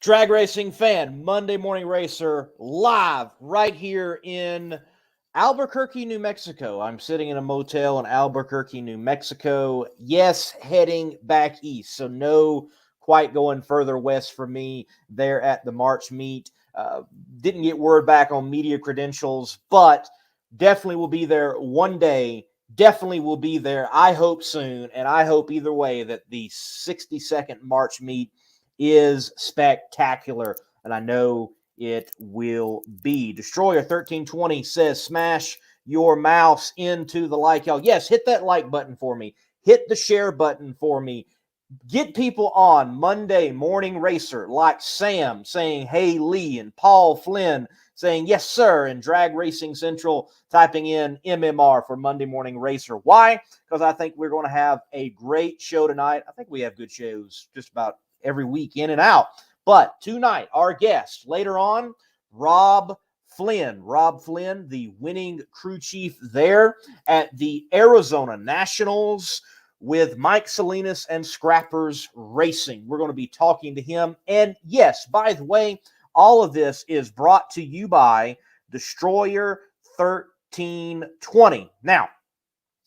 Drag racing fan, Monday Morning Racer, live right here in Albuquerque, New Mexico. I'm sitting in a motel in Albuquerque, New Mexico. Yes, heading back east. So no quite going further west for me there at the March meet. Didn't get word back on media credentials, but definitely will be there one day. Definitely will be there, I hope soon. And I hope either way that the 62nd March meet is spectacular, and I know it will be. Destroyer 1320 says, smash your mouse into the like. Y'all, yes, hit that like button for me. Hit the share button for me. Get people on Monday Morning Racer like Sam saying, hey, Lee, and Paul Flynn saying, yes, sir, and Drag Racing Central typing in MMR for Monday Morning Racer. Why? Because I think we're going to have a great show tonight. I think we have good shows just about every week in and out. But tonight, our guest, later on, Rob Flynn. Rob Flynn, the winning crew chief there at the Arizona Nationals with Mike Salinas and Scrappers Racing. We're going to be talking to him. And yes, by the way, all of this is brought to you by Destroyer 1320. Now,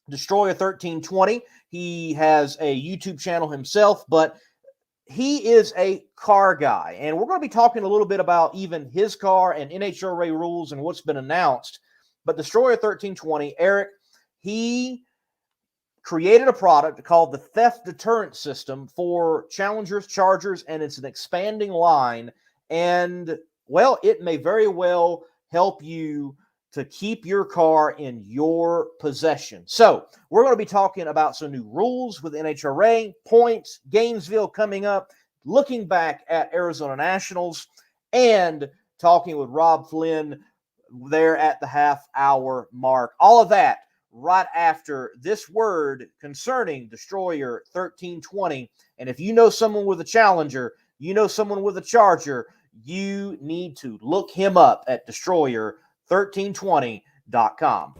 Destroyer 1320, he has a YouTube channel himself, but he is a car guy, and we're going to be talking a little bit about even his car and NHRA rules and what's been announced. But Destroyer 1320, Eric, he created a product called the Theft Deterrent System for Challengers, Chargers, and it's an expanding line. And, well, it may very well help you to keep your car in your possession. So we're going to be talking about some new rules with NHRA, points, Gainesville coming up, looking back at Arizona Nationals, and talking with Rob Flynn there at the half-hour mark. All of that right after this word concerning Destroyer 1320. And if you know someone with a Challenger, you know someone with a Charger, you need to look him up at Destroyer1320.com.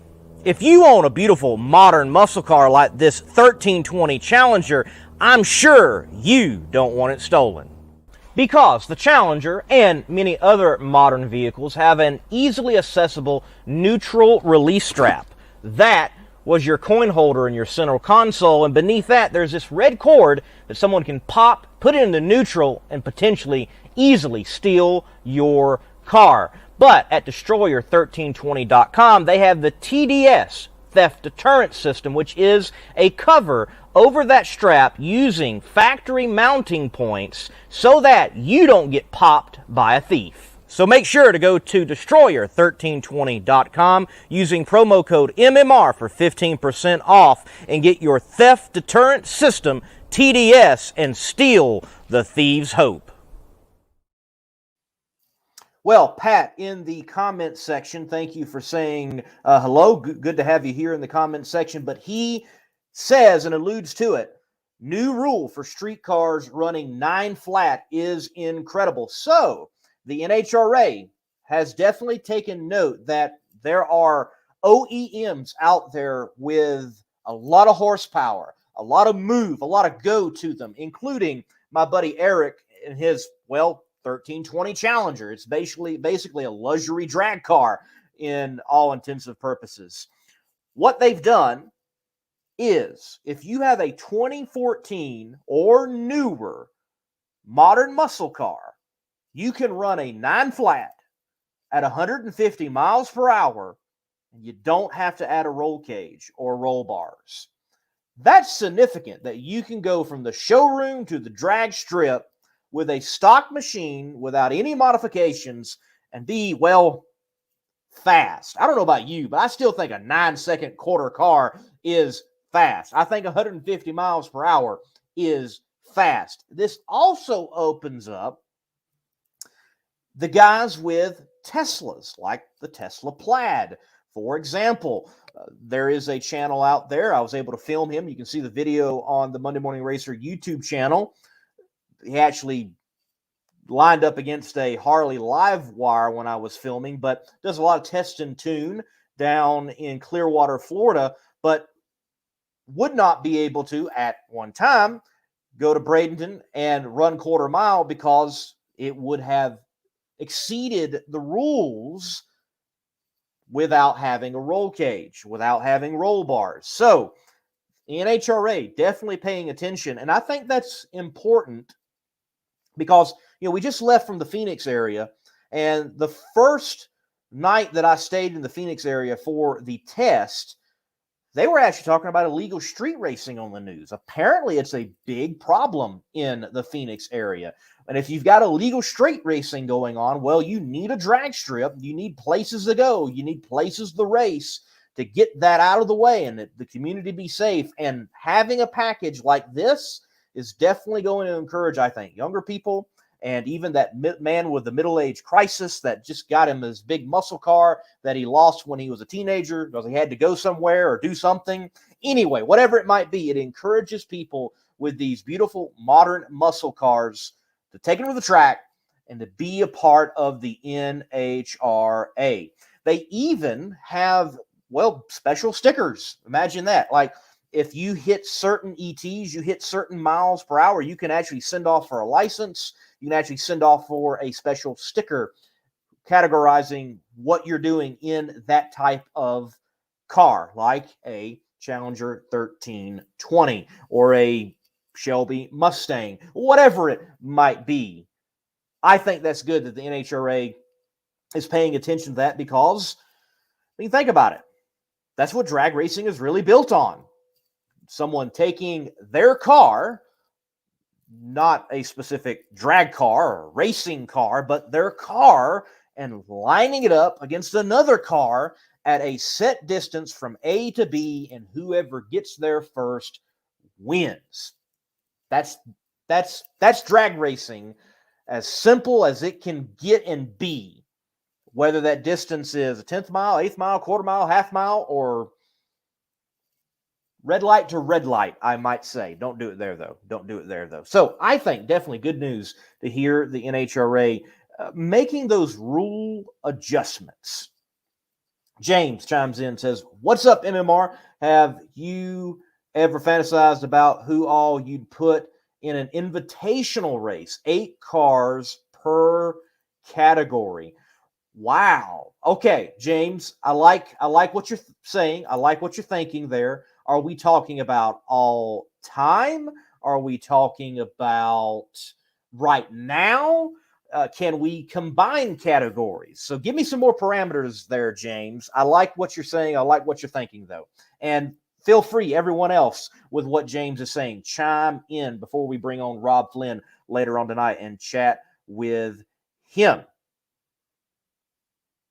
If you own a beautiful modern muscle car like this 1320 Challenger, I'm sure you don't want it stolen. Because the Challenger and many other modern vehicles have an easily accessible neutral release strap. That was your coin holder in your center console, and beneath that there's this red cord that someone can pop, put it in the neutral, and potentially easily steal your car. But at Destroyer1320.com, they have the TDS, Theft Deterrent System, which is a cover over that strap using factory mounting points so that you don't get popped by a thief. So make sure to go to Destroyer1320.com using promo code MMR for 15% off and get your Theft Deterrent System TDS and steal the thieves' hope. Well, Pat, in the comment section, thank you for saying hello. Good to have you here in the comment section. But he says and alludes to it, new rule for street cars running 9 flat is incredible. So the NHRA has definitely taken note that there are OEMs out there with a lot of horsepower, a lot of move, a lot of go to them, including my buddy Eric and his, 1320 Challenger. It's basically a luxury drag car in all intensive purposes. What they've done is, if you have a 2014 or newer modern muscle car, you can run a 9 flat at 150 miles per hour, and you don't have to add a roll cage or roll bars. That's significant that you can go from the showroom to the drag strip with a stock machine without any modifications and be, fast. I don't know about you, but I still think a 9-second quarter car is fast. I think 150 miles per hour is fast. This also opens up the guys with Teslas, like the Tesla Plaid. For example, there is a channel out there. I was able to film him. You can see the video on the Monday Morning Racer YouTube channel. He actually lined up against a Harley live wire when I was filming, but does a lot of test and tune down in Clearwater, Florida, but would not be able to, at one time, go to Bradenton and run quarter mile because It would have exceeded the rules without having a roll cage, without having roll bars. So, NHRA definitely paying attention, and I think that's important because we just left from the Phoenix area, and the first night that I stayed in the Phoenix area for the test, they were actually talking about illegal street racing on the news. Apparently, it's a big problem in the Phoenix area. And if you've got illegal street racing going on, well, you need a drag strip. You need places to go. You need places to race to get that out of the way and the community be safe. And having a package like this is definitely going to encourage, I think, younger people and even that man with the middle-age crisis that just got him his big muscle car that he lost when he was a teenager because he had to go somewhere or do something. Anyway, whatever it might be, it encourages people with these beautiful modern muscle cars to take them to the track and to be a part of the NHRA. They even have, special stickers. Imagine that. Like, if you hit certain ETs, you hit certain miles per hour, you can actually send off for a license. You can actually send off for a special sticker categorizing what you're doing in that type of car, like a Challenger 1320 or a Shelby Mustang, whatever it might be. I think that's good that the NHRA is paying attention to that because, think about it, that's what drag racing is really built on. Someone taking their car, not a specific drag car or racing car, but their car, and lining it up against another car at a set distance from A to B, and whoever gets there first wins. That's drag racing, as simple as it can get and be, whether that distance is a 10th mile, 8th mile, quarter mile, half mile, or red light to red light, I might say. Don't do it there, though. Don't do it there, though. So I think definitely good news to hear the NHRA making those rule adjustments. James chimes in and says, "What's up, MMR? Have you ever fantasized about who all you'd put in an invitational race? 8 cars per category." Wow. Okay, James, I like what you're saying. I like what you're thinking there. Are we talking about all time? Are we talking about right now? Can we combine categories? So give me some more parameters there, James. I like what you're saying. I like what you're thinking, though. And feel free, everyone else, with what James is saying. Chime in before we bring on Rob Flynn later on tonight and chat with him.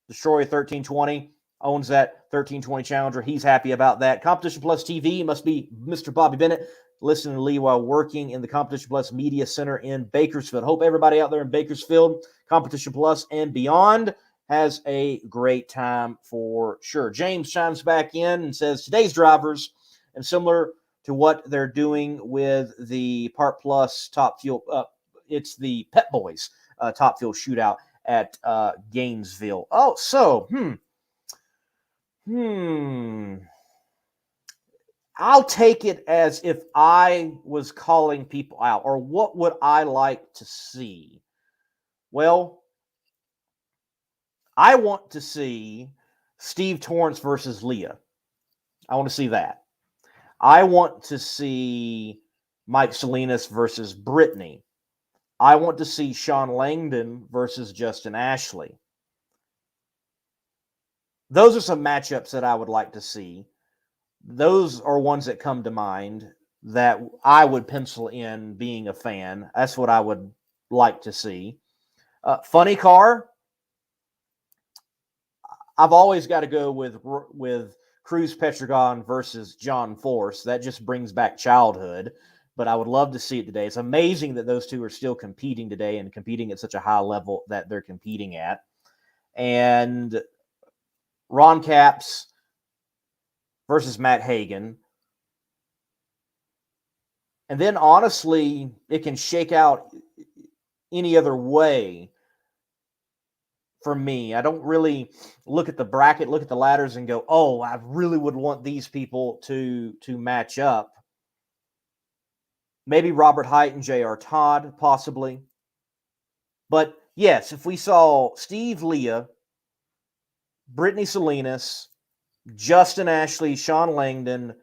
Destroyer 1320 owns that 1320 Challenger. He's happy about that. Competition Plus TV must be Mr. Bobby Bennett listening to Lee while working in the Competition Plus Media Center in Bakersfield. Hope everybody out there in Bakersfield, Competition Plus and beyond, has a great time for sure. James chimes back in and says, today's drivers, and similar to what they're doing with the Part Plus Top Fuel, it's the Pep Boys Top Fuel Shootout at Gainesville. Oh, so, I'll take it as if I was calling people out, or what would I like to see? Well, I want to see Steve Torrance versus Leah. I want to see that. I want to see Mike Salinas versus Brittany. I want to see Sean Langdon versus Justin Ashley. Those are some matchups that I would like to see. Those are ones that come to mind that I would pencil in being a fan. That's what I would like to see. Funny car, I've always got to go with Cruz Petragon versus John Force. That just brings back childhood, but I would love to see it today. It's amazing that those two are still competing today and competing at such a high level that they're competing at. And Ron Capps versus Matt Hagan. And then, honestly, it can shake out any other way for me. I don't really look at the bracket, look at the ladders, and go, oh, I really would want these people to match up. Maybe Robert Height and J.R. Todd, possibly. But yes, if we saw Steve Leah, Brittany Salinas, Justin Ashley, Sean Langdon,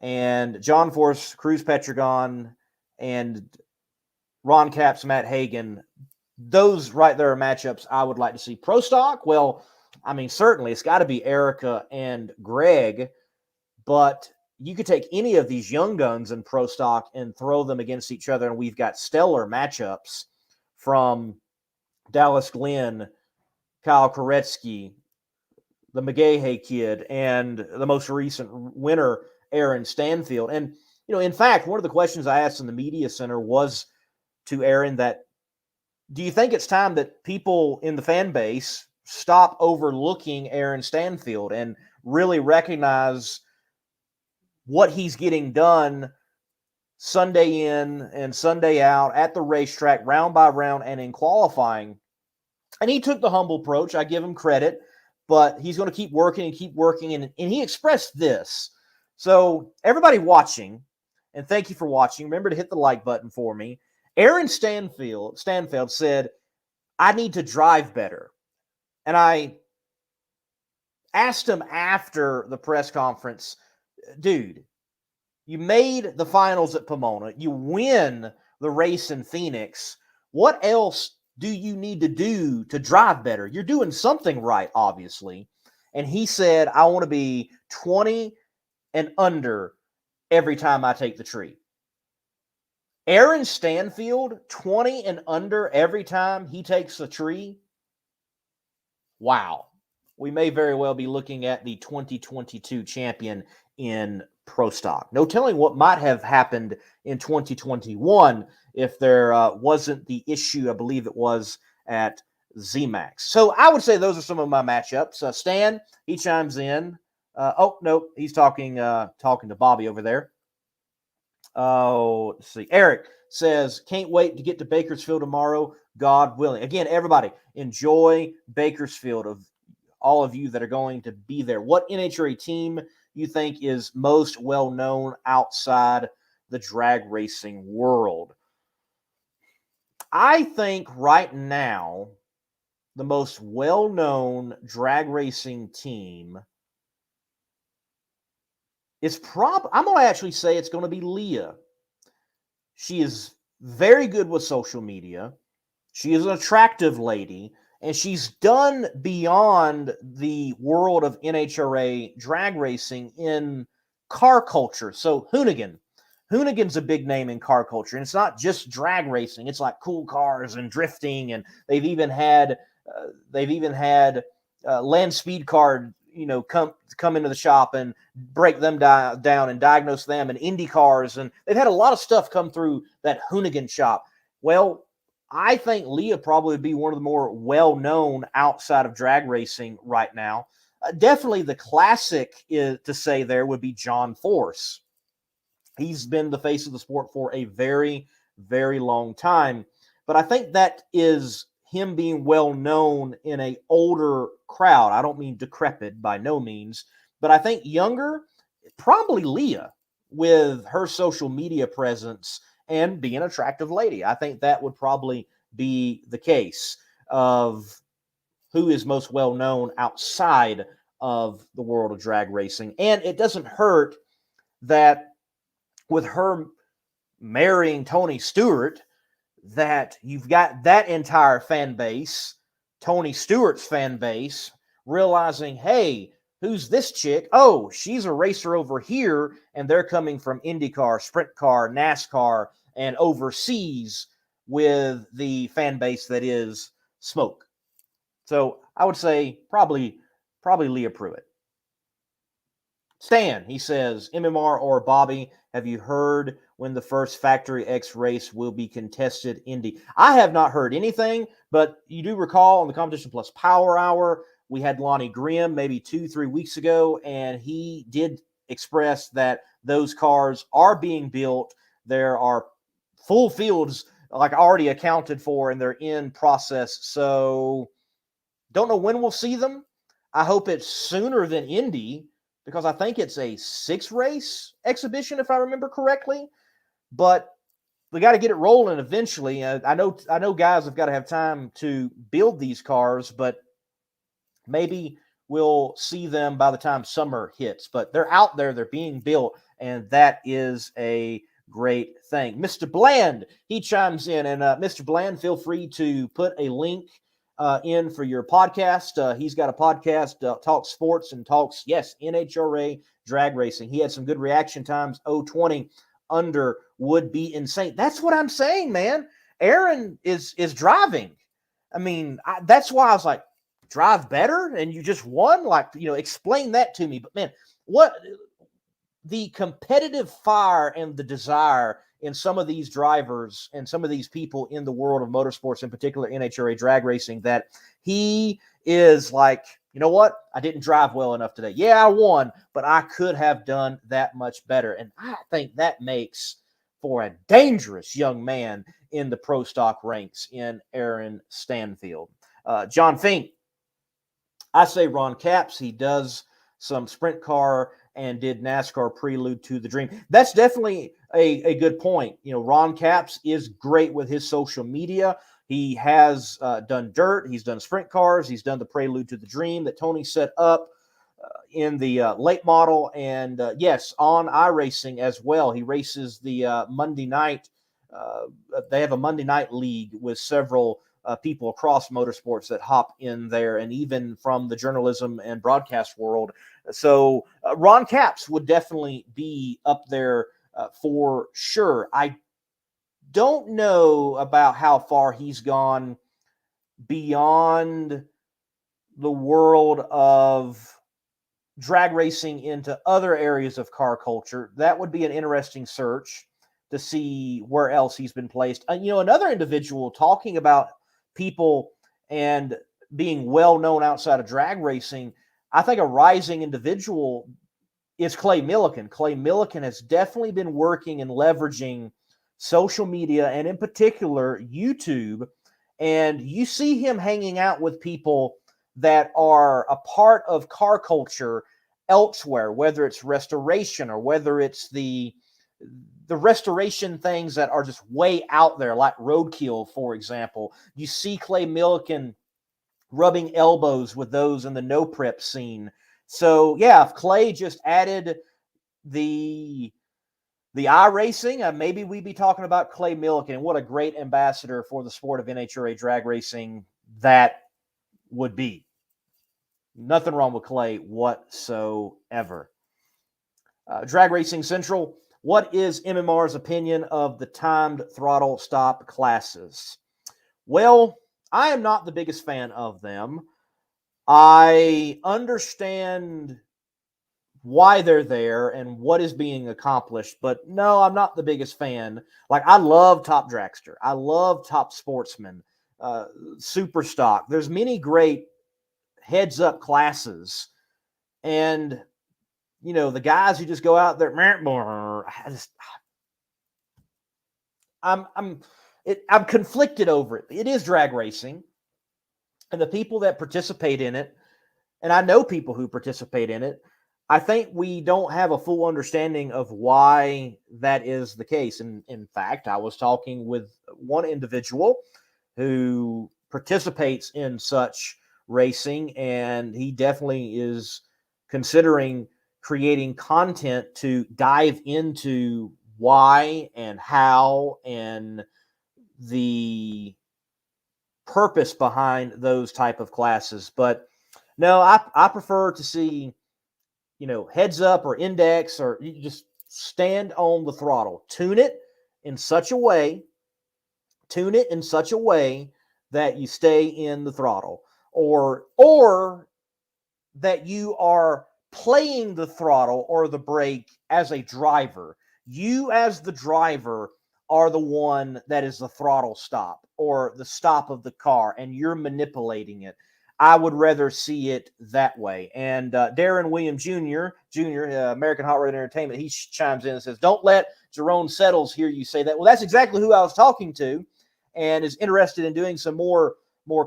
and John Force, Cruz Petragon, and Ron Capps, Matt Hagan, those right there are matchups I would like to see. Pro stock, well, I mean, certainly it's got to be Erica and Greg, but you could take any of these young guns in pro stock and throw them against each other, and we've got stellar matchups from Dallas Glenn, Kyle Koretsky, the McGahey kid, and the most recent winner, Aaron Stanfield. And, in fact, one of the questions I asked in the media center was to Aaron that, do you think it's time that people in the fan base stop overlooking Aaron Stanfield and really recognize what he's getting done Sunday in and Sunday out at the racetrack, round by round, and in qualifying? And he took the humble approach. I give him credit, but he's going to keep working and keep working. And he expressed this. So everybody watching, and thank you for watching, remember to hit the like button for me. Aaron Stanfield said, I need to drive better. And I asked him after the press conference, dude, you made the finals at Pomona. You win the race in Phoenix. What else do you need to do to drive better? You're doing something right, obviously. And he said, I want to be 20 and under every time I take the tree. Aaron Stanfield, 20 and under every time he takes the tree. Wow. We may very well be looking at the 2022 champion in Pro Stock. No telling what might have happened in 2021 if there wasn't the issue, I believe it was, at ZMAX. So I would say those are some of my matchups. Stan, he chimes in. No, he's talking to Bobby over there. Oh, let's see. Eric says, can't wait to get to Bakersfield tomorrow, God willing. Again, everybody, enjoy Bakersfield, of all of you that are going to be there. What NHRA team you think is most well-known outside the drag racing world? I think right now, the most well-known drag racing team is I'm going to actually say it's going to be Leah. She is very good with social media. She is an attractive lady, and she's done beyond the world of NHRA drag racing in car culture. So Hoonigan's a big name in car culture, and it's not just drag racing. It's like cool cars and drifting, and they've even had land speed card come into the shop and break them down and diagnose them, and Indy cars, and they've had a lot of stuff come through that Hoonigan shop. Well, I think Leah probably would be one of the more well-known outside of drag racing right now. Definitely the classic to say there would be John Force. He's been the face of the sport for a very, very long time. But I think that is him being well-known in an older crowd. I don't mean decrepit by no means, but I think younger, probably Leah, with her social media presence and being an attractive lady. I think that would probably be the case of who is most well-known outside of the world of drag racing. And it doesn't hurt that with her marrying Tony Stewart, that you've got that entire fan base, Tony Stewart's fan base, realizing, hey, who's this chick? Oh, she's a racer over here, and they're coming from IndyCar, Sprint Car, NASCAR, and overseas with the fan base that is Smoke. So I would say probably Leah Pruitt. Stan, he says, MMR or Bobby, have you heard when the first Factory X race will be contested Indy? I have not heard anything, but you do recall on the Competition Plus Power Hour, we had Lonnie Grimm maybe 2-3 weeks ago, and he did express that those cars are being built. There are full fields like already accounted for, and they're in process. So don't know when we'll see them. I hope it's sooner than Indy, because I think it's a 6-race exhibition, if I remember correctly. But we got to get it rolling eventually. I know guys have got to have time to build these cars, but maybe we'll see them by the time summer hits. But they're out there, they're being built, and that is a great thing. Mr. Bland, he chimes in, and Mr. Bland, feel free to put a link in for your podcast. He's got a podcast, talks sports and talks, yes, NHRA drag racing. He had some good reaction times. 020 under would be insane. That's what I'm saying, man. Aaron is driving. I mean, that's why I was like, drive better and you just won? Like, explain that to me. But man, what the competitive fire and the desire in some of these drivers and some of these people in the world of motorsports, in particular NHRA drag racing, that he is like, you know what? I didn't drive well enough today. Yeah, I won, but I could have done that much better. And I think that makes for a dangerous young man in the pro stock ranks in Aaron Stanfield. John Fink, I say Ron Capps. He does some sprint car and did NASCAR prelude to the dream. That's definitely a good point. Ron Capps is great with his social media. He has done dirt. He's done sprint cars. He's done the prelude to the dream that Tony set up in the late model. And yes, on iRacing as well. He races the Monday night. They have a Monday night league with several people across motorsports that hop in there, and even from the journalism and broadcast world. So Ron Capps would definitely be up there for sure. I don't know about how far he's gone beyond the world of drag racing into other areas of car culture. That would be an interesting search to see where else he's been placed. Another individual talking about people and being well known outside of drag racing, I think a rising individual is Clay Millican. Clay Millican has definitely been working and leveraging social media, and in particular YouTube, and you see him hanging out with people that are a part of car culture elsewhere, whether it's restoration or whether it's the restoration things that are just way out there, like roadkill, for example. You see Clay Millican rubbing elbows with those in the no prep scene. So yeah, if Clay just added the iRacing, maybe we'd be talking about Clay Millican. What a great ambassador for the sport of NHRA drag racing that would be. Nothing wrong with Clay whatsoever. Drag Racing Central, what is MMR's opinion of the timed throttle stop classes? Well, I am not the biggest fan of them. I understand why they're there and what is being accomplished, but no, I'm not the biggest fan. Like, I love Top Dragster. I love Top Sportsman, Super Stock. There's many great heads-up classes, and the guys who just go out there, I'm conflicted over it. It is drag racing, and the people that participate in it, and I know people who participate in it, I think we don't have a full understanding of why that is the case. And in fact, I was talking with one individual who participates in such racing, and he definitely is considering creating content to dive into why and how and the purpose behind those type of classes. But no, I prefer to see, heads up or index, or you just stand on the throttle, tune it in such a way that you stay in the throttle, or that you are playing the throttle or the brake as a driver. You as the driver are the one that is the throttle stop or the stop of the car, and you're manipulating it. I would rather see it that way. And Darren Williams Jr., American Hot Rod Entertainment, he chimes in and says, don't let Jerome Settles hear you say that. Well, that's exactly who I was talking to, and is interested in doing some more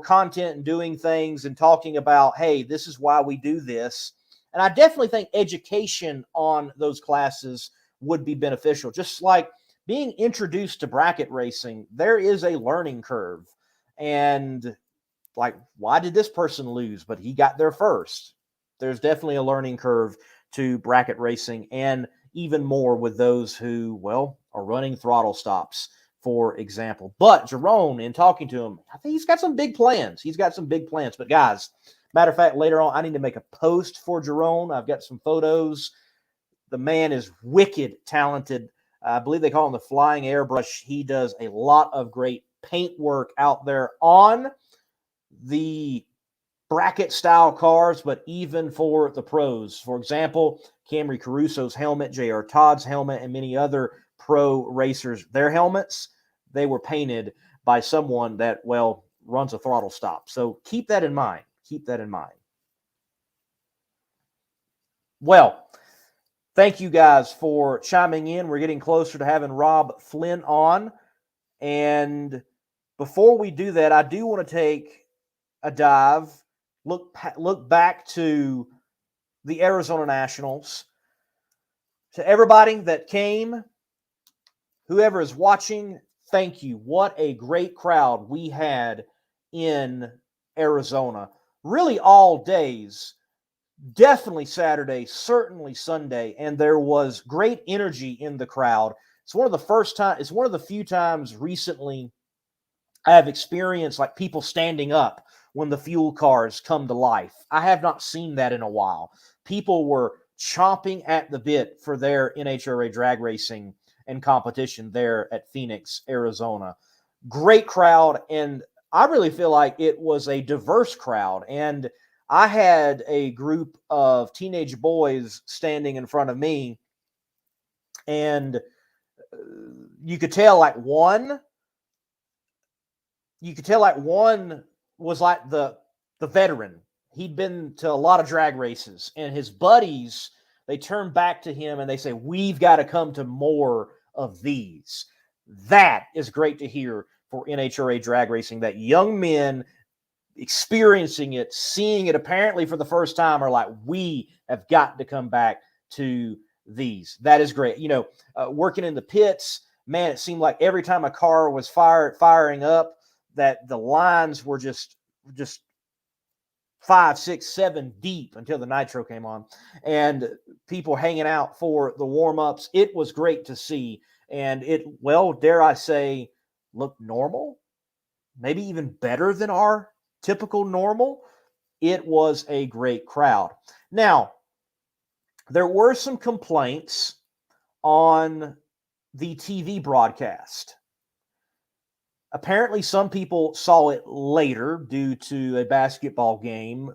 content and doing things and talking about, hey, this is why we do this. And I definitely think education on those classes would be beneficial, just like being introduced to bracket racing, there is a learning curve. And like, why did this person lose? But he got there first. There's definitely a learning curve to bracket racing, and even more with those who, well, are running throttle stops, for example. But Jerome, in talking to him, I think he's got some big plans. But guys, matter of fact, later on, I need to make a post for Jerome. I've got some photos. The man is wicked talented. I believe they call him the Flying Airbrush. He does a lot of great paint work out there on the bracket style cars, but even for the pros. For example, Camry Caruso's helmet, J.R. Todd's helmet, and many other pro racers, their helmets, they were painted by someone that, well, runs a throttle stop. So keep that in mind. Well, thank you guys for chiming in. We're getting closer to having Rob Flynn on. And before we do that, I do want to take a dive, look back to the Arizona Nationals. To everybody that came, whoever is watching, thank you. What a great crowd we had in Arizona. Really all days. Definitely Saturday, certainly Sunday, and there was great energy in the crowd. It's one of the few times recently I have experienced like people standing up when the fuel cars come to life. I have not seen that in a while. People were chomping at the bit for their NHRA drag racing and competition there at Phoenix, Arizona. Great crowd, and I really feel like it was a diverse crowd. And I had a group of teenage boys standing in front of me, and you could tell like one was like the veteran. He'd been to a lot of drag races, and his buddies, they turn back to him and they say, "We've got to come to more of these." That is great to hear for NHRA drag racing, that young men experiencing it, seeing it apparently for the first time, are like, we have got to come back to these. That is great. Working in the pits, man, it seemed like every time a car was firing up, that the lines were just 5, 6, 7 deep until the nitro came on, and people hanging out for the warm-ups. It was great to see, and it, well, dare I say, looked normal, maybe even better than our typical normal. It was a great crowd. Now, there were some complaints on the TV broadcast. Apparently, some people saw it later due to a basketball game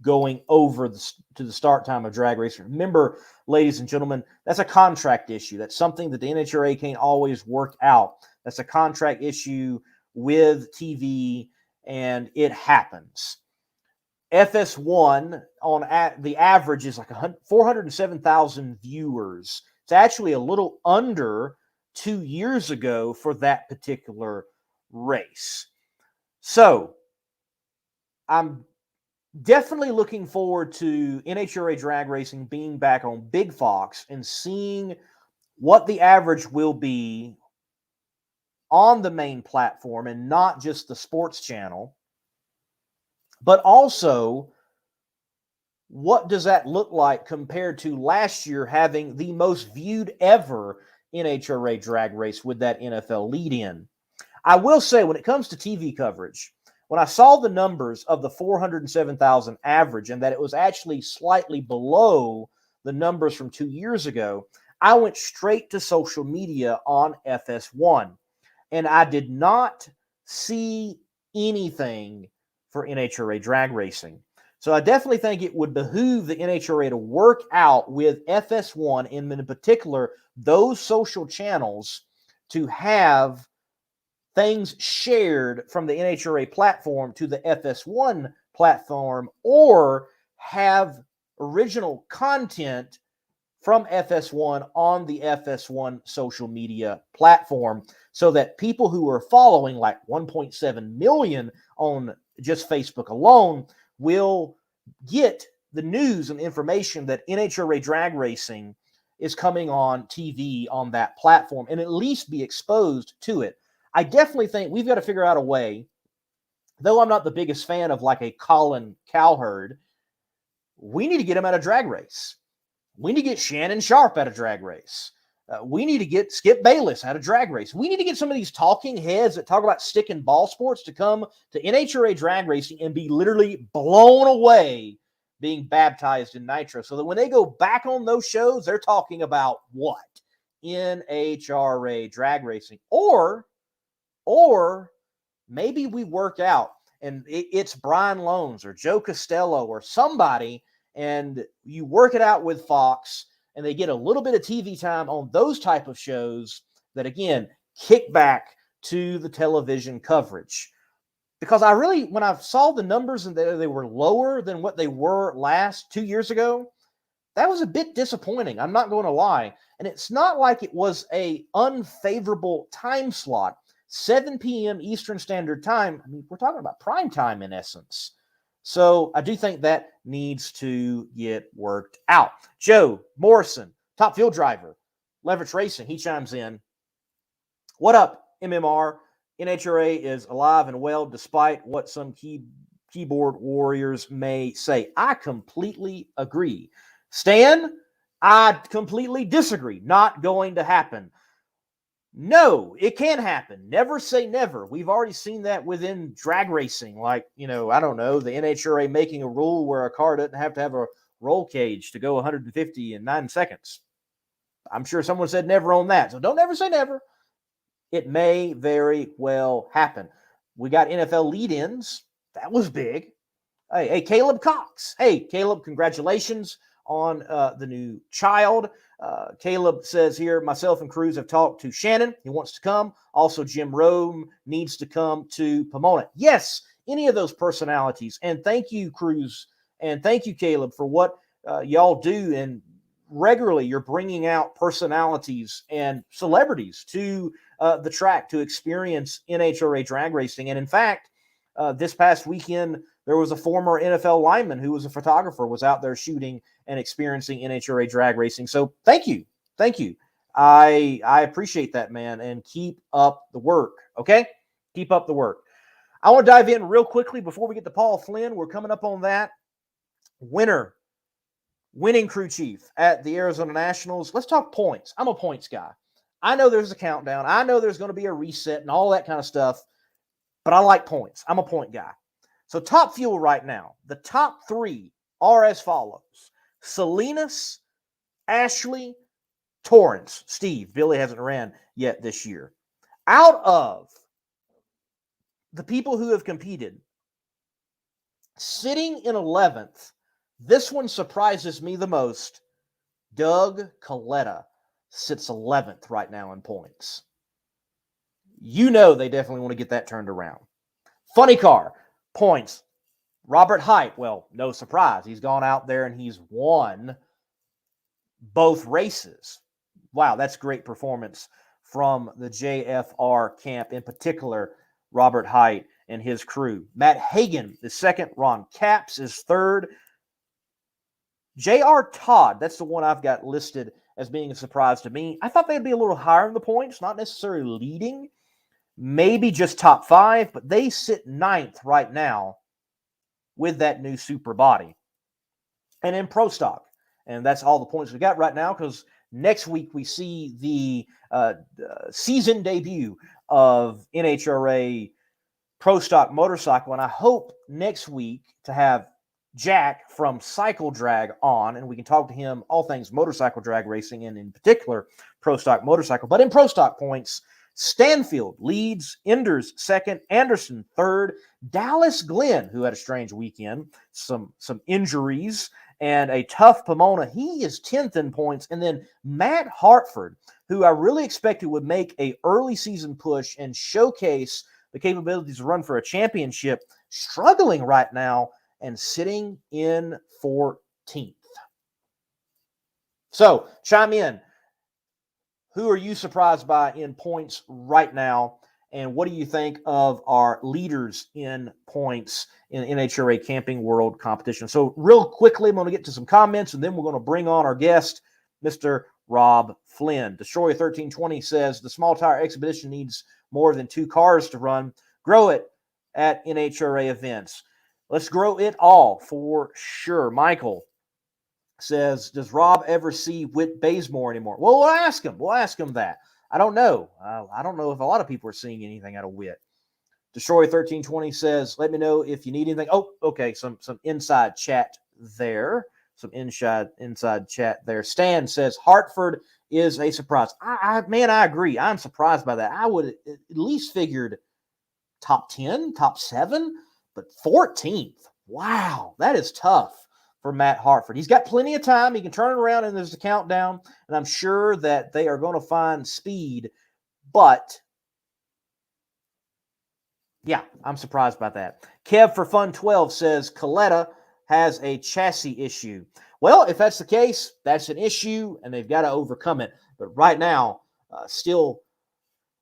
going over to the start time of drag racing. Remember, ladies and gentlemen, that's a contract issue. That's something that the NHRA can't always work out. That's a contract issue with TV, and it happens. FS1 on the average is like 407,000 viewers. It's actually a little under 2 years ago for that particular race. So I'm definitely looking forward to NHRA drag racing being back on Big Fox and seeing what the average will be on the main platform, and not just the sports channel, but also what does that look like compared to last year having the most viewed ever NHRA drag race with that NFL lead-in. I will say, when it comes to TV coverage, when I saw the numbers of the 407,000 average and that it was actually slightly below the numbers from 2 years ago, I went straight to social media on FS1, and I did not see anything for NHRA drag racing. So I definitely think it would behoove the NHRA to work out with FS1, and in particular those social channels, to have things shared from the NHRA platform to the FS1 platform, or have original content from FS1 on the FS1 social media platform, so that people who are following like 1.7 million on just Facebook alone will get the news and information that NHRA drag racing is coming on TV on that platform and at least be exposed to it. I definitely think we've got to figure out a way, though I'm not the biggest fan of like a Colin Cowherd, we need to get him at a drag race. We need to get Shannon Sharp at a drag race. We need to get Skip Bayless at a drag race. We need to get some of these talking heads that talk about stick and ball sports to come to NHRA drag racing and be literally blown away being baptized in nitro, so that when they go back on those shows, they're talking about what? NHRA drag racing. Or maybe we work out and it's Brian Loans or Joe Costello or somebody, and you work it out with Fox and they get a little bit of TV time on those type of shows that, again, kick back to the television coverage. Because I really, when I saw the numbers and they were lower than what they were last 2 years ago, that was a bit disappointing. I'm not going to lie. And it's not like it was a unfavorable time slot. 7 p.m. Eastern Standard Time. I mean, we're talking about prime time in essence. So I do think that needs to get worked out. Joe Morrison, top field driver, Leverage Racing, he chimes in. What up, MMR? NHRA is alive and well despite what some keyboard warriors may say. I completely agree. Stan, I completely disagree. Not going to happen. No, it can happen. Never say never. We've already seen that within drag racing. Like, I don't know, the NHRA making a rule where a car doesn't have to have a roll cage to go 150 in 9 seconds. I'm sure someone said never on that. So don't ever say never. It may very well happen. We got NFL lead-ins. That was big. Hey, Caleb Cox. Hey, Caleb, congratulations on the new child. Caleb says here, myself and Cruz have talked to Shannon. He wants to come. Also, Jim Rome needs to come to Pomona. Yes, any of those personalities. And thank you, Cruz. And thank you, Caleb, for what y'all do. And regularly you're bringing out personalities and celebrities to the track to experience NHRA drag racing. And in fact, this past weekend, there was a former NFL lineman who was a photographer, was out there shooting and experiencing NHRA drag racing. So thank you. Thank you. I appreciate that, man, and keep up the work, okay? Keep up the work. I want to dive in real quickly before we get to Paul Flynn. We're coming up on that. Winning crew chief at the Arizona Nationals. Let's talk points. I'm a points guy. I know there's a countdown. I know there's going to be a reset and all that kind of stuff, but I like points. I'm a point guy. So Top Fuel right now, the top 3 are as follows. Salinas, Ashley, Torrance. Steve, Billy hasn't ran yet this year. Out of the people who have competed, sitting in 11th, this one surprises me the most. Doug Coletta sits 11th right now in points. They definitely want to get that turned around. Funny car, points. Robert Height, well, no surprise. He's gone out there and he's won both races. Wow, that's great performance from the JFR camp, in particular, Robert Height and his crew. Matt Hagan is second. Ron Capps is third. J.R. Todd, that's the one I've got listed as being a surprise to me. I thought they'd be a little higher in the points, not necessarily leading, maybe just top 5, but they sit 9th right now with that new super body. And in Pro Stock, and that's all the points we got right now, because next week we see the season debut of NHRA Pro Stock Motorcycle, and I hope next week to have Jack from Cycle Drag on, and we can talk to him all things motorcycle drag racing, and in particular Pro Stock Motorcycle. But in Pro Stock points, Stanfield leads, Enders second, Anderson third, Dallas Glenn, who had a strange weekend, some injuries, and a tough Pomona. He is 10th in points. And then Matt Hartford, who I really expected would make a early season push and showcase the capabilities to run for a championship, struggling right now and sitting in 14th. So chime in. Who are you surprised by in points right now? And what do you think of our leaders in points in NHRA Camping World Competition? So real quickly, I'm going to get to some comments, and then we're going to bring on our guest, Mr. Rob Flynn. Destroyer 1320 says the small tire expedition needs more than 2 cars to run. Grow it at NHRA events. Let's grow it all for sure. Michael says, does Rob ever see Whit Bazemore anymore? Well, we'll ask him. We'll ask him that. I don't know. I don't know if a lot of people are seeing anything out of Whit. Destroy 1320 says, let me know if you need anything. Oh, okay. Some inside chat there. Some inside chat there. Stan says, Hartford is a surprise. Man, I agree. I'm surprised by that. I would at least figured top 10, top 7, but 14th. Wow, that is tough for Matt Hartford. He's got plenty of time. He can turn it around, and there's a countdown, and I'm sure that they are going to find speed, but yeah, I'm surprised by that. Kev for Fun 12 says Coletta has a chassis issue. Well, if that's the case, that's an issue, and they've got to overcome it. But right now, still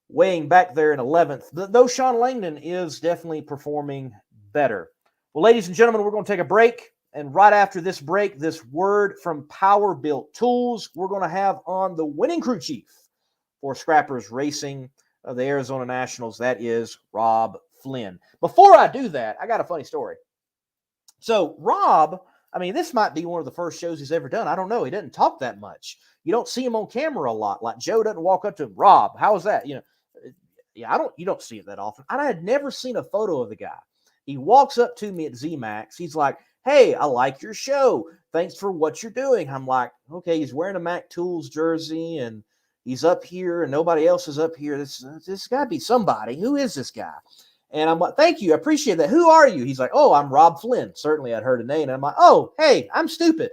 weighing back there in 11th, though Sean Langdon is definitely performing better. Well, ladies and gentlemen, we're going to take a break. And right after this break, this word from Power Built Tools, we're going to have on the winning crew chief for Scrappers Racing of the Arizona Nationals. That is Rob Flynn. Before I do that, I got a funny story. So Rob, I mean, this might be one of the first shows he's ever done. I don't know. He doesn't talk that much. You don't see him on camera a lot. Like Joe doesn't walk up to him, Rob, how was that? You don't see it that often. I had never seen a photo of the guy. He walks up to me at ZMAX. He's like, hey, I like your show. Thanks for what you're doing. I'm like, okay, he's wearing a Mac Tools jersey and he's up here and nobody else is up here. This got to be somebody. Who is this guy? And I'm like, thank you. I appreciate that. Who are you? He's like, oh, I'm Rob Flynn. Certainly I'd heard a name. And I'm like, oh, hey, I'm stupid.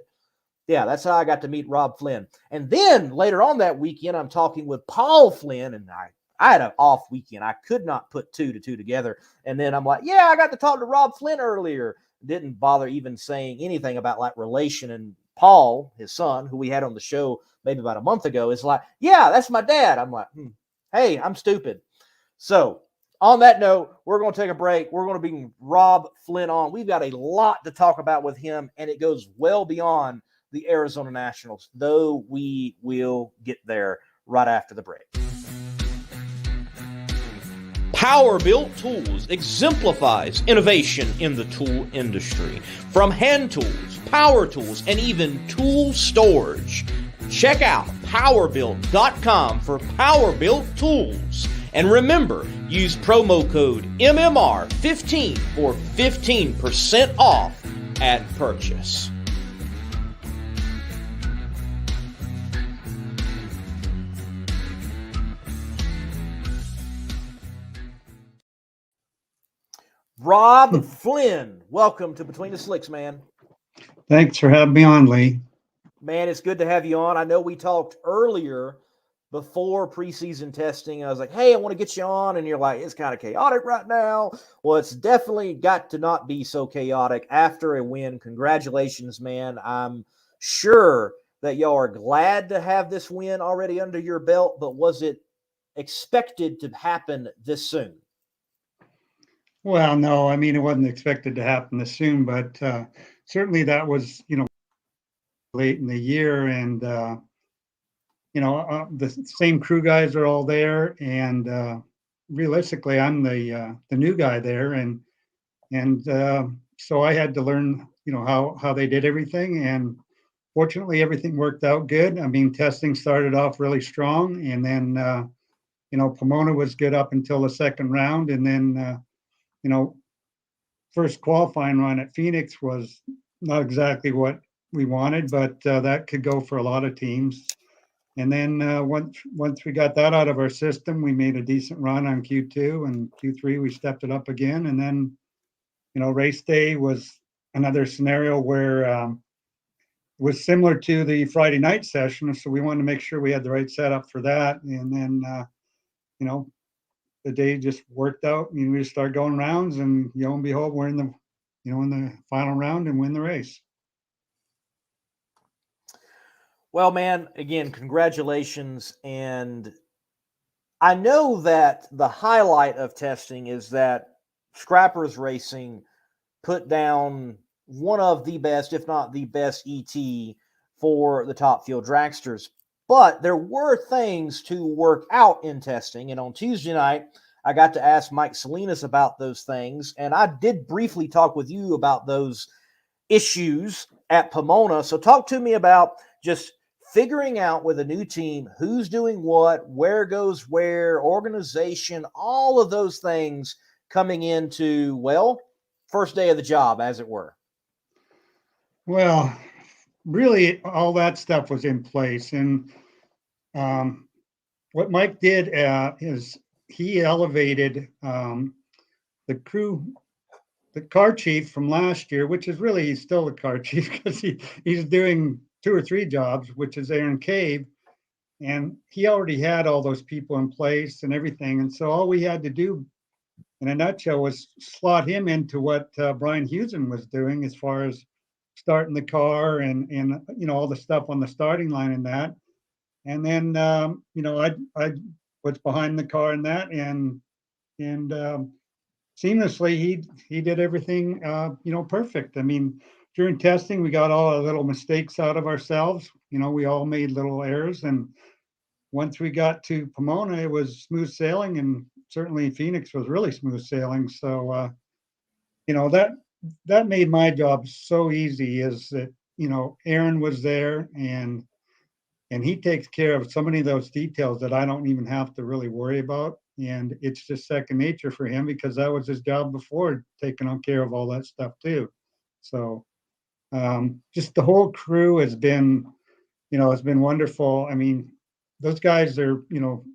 Yeah, that's how I got to meet Rob Flynn. And then later on that weekend, I'm talking with Paul Flynn, and I had an off weekend. I could not put 2 to 2 together. And then I'm like, yeah, I got to talk to Rob Flynn earlier. Didn't bother even saying anything about like relation. And Paul, his son, who we had on the show maybe about a month ago, is like, yeah, that's my dad. I'm like, hey, I'm stupid. So on that note, we're going to take a break. We're going to bring Rob Flynn on. We've got a lot to talk about with him, and it goes well beyond the Arizona Nationals, though we will get there right after the break. Power Built Tools exemplifies innovation in the tool industry. From hand tools, power tools, and even tool storage. Check out powerbuilt.com for Power Built Tools. And remember, use promo code MMR15 for 15% off at purchase. Rob Flynn, welcome to Between the Slicks, man. Thanks for having me on, Lee. Man, it's good to have you on. I know we talked earlier before preseason testing. I was like, hey, I want to get you on. And you're like, it's kind of chaotic right now. Well, it's definitely got to not be so chaotic after a win. Congratulations, man. I'm sure that y'all are glad to have this win already under your belt, but was it expected to happen this soon? Well, no, I mean, it wasn't expected to happen this soon, but certainly that was, late in the year. And, the same crew guys are all there. And realistically, I'm the new guy there. And so I had to learn, how they did everything. And fortunately, everything worked out good. I mean, testing started off really strong. And then, Pomona was good up until the second round. And then, first qualifying run at Phoenix was not exactly what we wanted, but that could go for a lot of teams. And then once we got that out of our system, we made a decent run on Q2, and Q3 we stepped it up again. And then, race day was another scenario where it was similar to the Friday night session. So we wanted to make sure we had the right setup for that. And then, the day just worked out. I mean, we just started going rounds, and lo and behold, we're in the final round and win the race. Well, man, again, congratulations. And I know that the highlight of testing is that Scrappers Racing put down one of the best, if not the best, ET for the Top Fuel Dragsters. But there were things to work out in testing. And on Tuesday night, I got to ask Mike Salinas about those things. And I did briefly talk with you about those issues at Pomona. So talk to me about just figuring out with a new team who's doing what, where goes where, organization, all of those things coming into, well, first day of the job, as it were. Well, really, all that stuff was in place. And what Mike did is he elevated the crew, the car chief from last year, which is really he's still the car chief because he's doing 2 or 3 jobs, which is Aaron Cave. And he already had all those people in place and everything. And so all we had to do in a nutshell was slot him into what Brian Hewson was doing as far as starting the car and all the stuff on the starting line and that. And then I was behind the car in that and seamlessly he did everything perfect. I mean, during testing we got all our little mistakes out of ourselves. We all made little errors, and once we got to Pomona it was smooth sailing, and certainly Phoenix was really smooth sailing. So that made my job so easy, is that Aaron was there, and he takes care of so many of those details that I don't even have to really worry about. And it's just second nature for him because that was his job before, taking on care of all that stuff too. So just the whole crew has been wonderful. I mean, those guys are,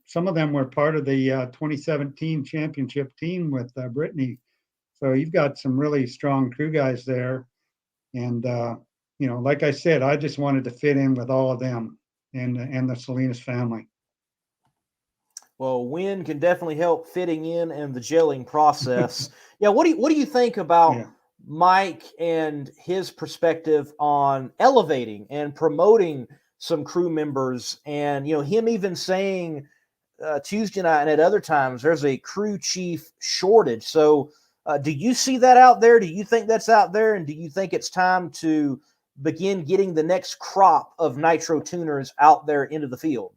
some of them were part of the 2017 championship team with Brittany. So you've got some really strong crew guys there. And, like I said, I just wanted to fit in with all of them and the Salinas family. Well, wind can definitely help fitting in and the gelling process. Yeah, what do you think about Yeah. Mike and his perspective on elevating and promoting some crew members, and him even saying Tuesday night and at other times there's a crew chief shortage. So, do you see that out there? Do you think that's out there, and do you think it's time to begin getting the next crop of nitro tuners out there into the field?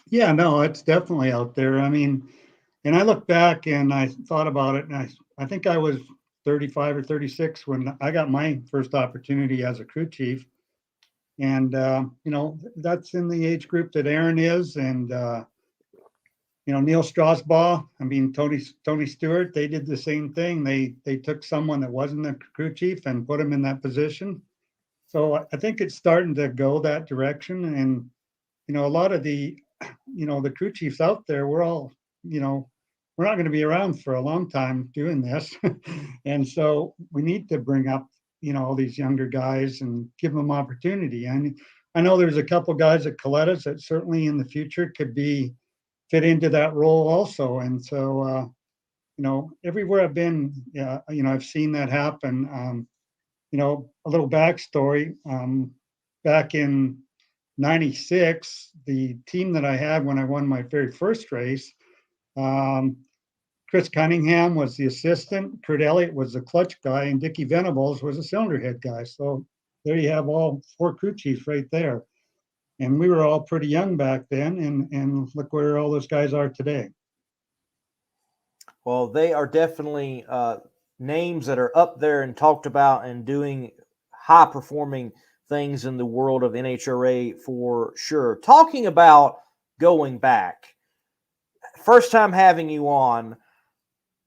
Yeah, no, it's definitely out there. I mean, and I look back and I thought about it, and I think I was 35 or 36 when I got my first opportunity as a crew chief. And, that's in the age group that Aaron is. And, Neil Strasbaugh, I mean, Tony Stewart, they did the same thing. They took someone that wasn't a crew chief and put him in that position. So I think it's starting to go that direction. And, a lot of the crew chiefs out there, we're not going to be around for a long time doing this. And so we need to bring up, all these younger guys and give them opportunity. And I know there's a couple guys at Coletta's that certainly in the future could fit into that role also. And so, everywhere I've been, I've seen that happen. A little backstory, back in 96, the team that I had when I won my very first race, um, Chris Cunningham was the assistant, Kurt Elliott was the clutch guy, and Dickie Venables was the cylinder head guy. So there you have all 4 crew chiefs right there. And we were all pretty young back then, and look where all those guys are today. Well, they are definitely names that are up there and talked about and doing high performing things in the world of NHRA for sure. Talking about going back, first time having you on,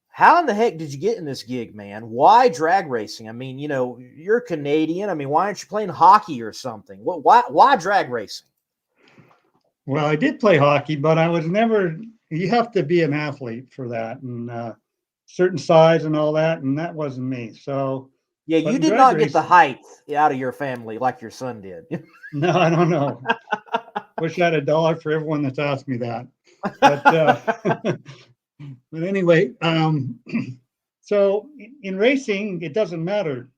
how in the heck did you get in this gig, man? Why drag racing? I mean, you're Canadian. I mean, why aren't you playing hockey or something? Why drag racing? Well, I did play hockey, but I was never, you have to be an athlete for that, and certain size and all that, and that wasn't me. So, Yeah, but you in did drag not get the racing, height out of your family like your son did. no, I don't know. Wish I had $1 for everyone that's asked me that. But but anyway, so in racing, it doesn't matter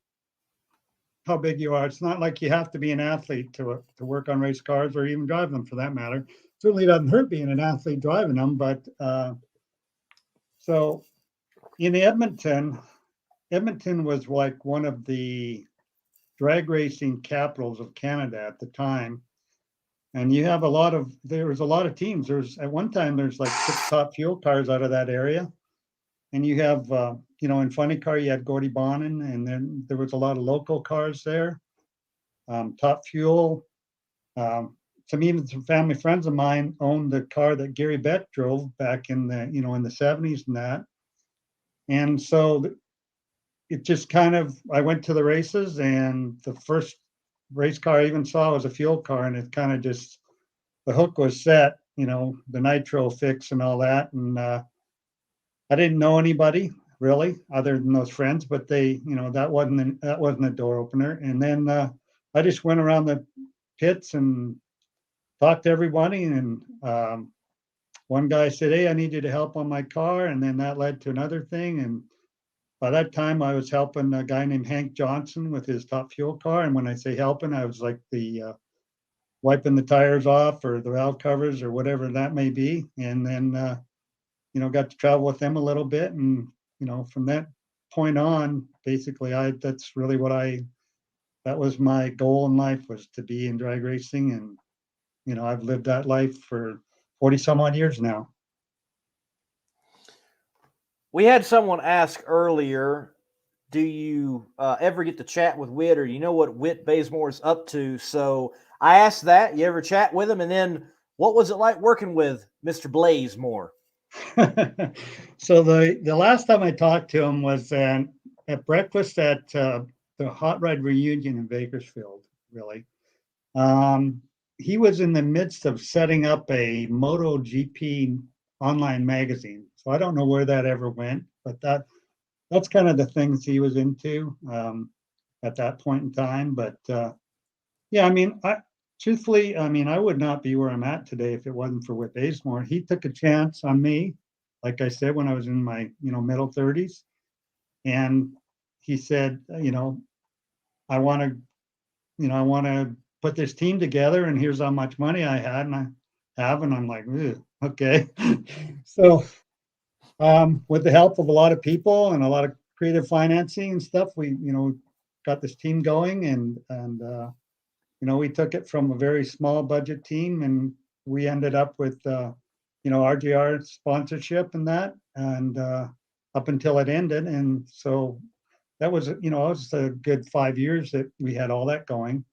how big you are. It's not like you have to be an athlete to work on race cars or even drive them for that matter. Certainly doesn't hurt being an athlete driving them. But so in Edmonton was like one of the drag racing capitals of Canada at the time. And you have there was a lot of teams. At one time, there's like 6 top fuel cars out of that area. And you have, in funny car, you had Gordy Bonin, and then there was a lot of local cars there. Top fuel. Even some family friends of mine owned the car that Gary Beck drove back in the 70s and that. And so it just kind of, I went to the races, and the first race car I even saw was a fuel car, and it kind of just, the hook was set, the nitro fix and all that. And I didn't know anybody really other than those friends, but that wasn't a door opener. And then I just went around the pits and talked to everybody. And one guy said, "Hey, I need you to help on my car," and then that led to another thing. And by that time, I was helping a guy named Hank Johnson with his top fuel car. And when I say helping, I was like the wiping the tires off or the valve covers or whatever that may be. And then got to travel with them a little bit. And from that point on, basically, that's really that was my goal in life, was to be in drag racing. And I've lived that life for 40 some odd years now. We had someone ask earlier, do you ever get to chat with Whit, or you know what Whit Bazemore is up to? So I asked that. You ever chat with him? And then what was it like working with Mr. Blazemore? So the last time I talked to him was at breakfast at the Hot Rod Reunion in Bakersfield, really. He was in the midst of setting up a MotoGP online magazine. So I don't know where that ever went, but that's kind of the things he was into at that point in time. But yeah, truthfully, I would not be where I'm at today if it wasn't for Whit Bazemore. He took a chance on me, like I said, when I was in my middle 30s, and he said, I want to put this team together, and here's how much money I had, and I'm like, okay. So with the help of a lot of people and a lot of creative financing and stuff, we got this team going, and we took it from a very small budget team, and we ended up with RGR sponsorship and that, and up until it ended. And so that was it was a good 5 years that we had all that going.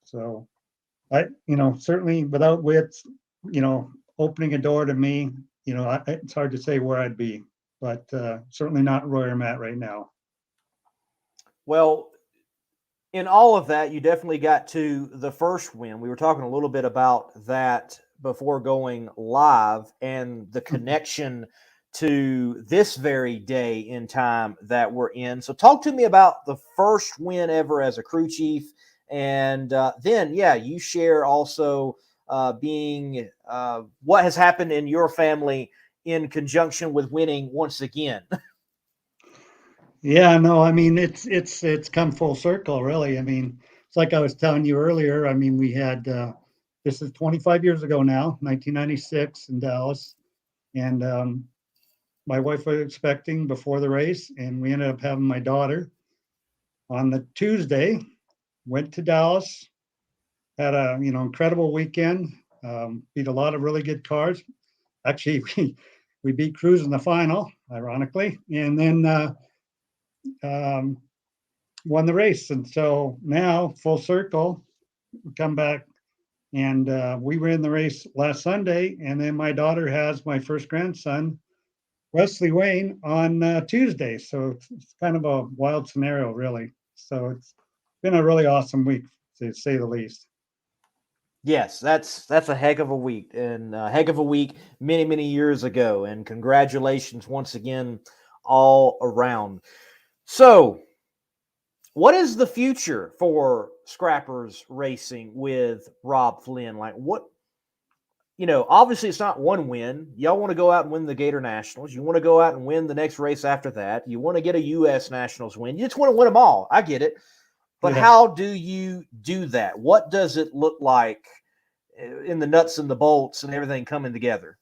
So I certainly without Whit's opening a door to me, it's hard to say where I'd be, but certainly not where I'm at right now. Well, in all of that, you definitely got to the first win. We were talking a little bit about that before going live, and the connection to this very day in time that we're in. So talk to me about the first win ever as a crew chief. And then, you share also being what has happened in your family in conjunction with winning once again. Yeah, no, it's come full circle, really. It's like I was telling you earlier. We had this is 25 years ago now, 1996 in Dallas, and my wife was expecting before the race, and we ended up having my daughter on the Tuesday. Went to Dallas, had a incredible weekend. Beat a lot of really good cars. Actually, we beat Cruz in the final, ironically, and then won the race. And so now, full circle, we come back, and we were in the race last Sunday, and then my daughter has my first grandson, Wesley Wayne, on Tuesday. So it's kind of a wild scenario, really. So it's been a really awesome week, to say the least. Yes, that's a heck of a week, and a heck of a week many, many years ago. And congratulations once again, all around. So, what is the future for Scrappers Racing with Rob Flynn? Like, what, obviously it's not one win. Y'all want to go out and win the Gator Nationals. You want to go out and win the next race after that. You want to get a U.S. Nationals win. You just want to win them all. I get it. But how do you do that? What does it look like in the nuts and the bolts and everything coming together?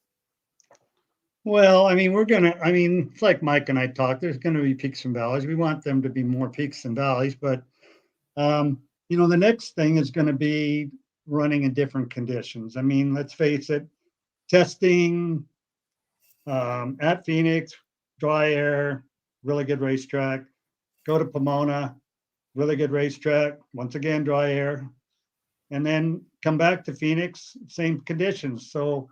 Well, it's like Mike and I talked, there's going to be peaks and valleys. We want them to be more peaks than valleys, but, the next thing is going to be, running in different conditions. I mean, let's face it, testing at Phoenix, dry air, really good racetrack. Go to Pomona, really good racetrack. Once again, dry air. And then come back to Phoenix, same conditions. So,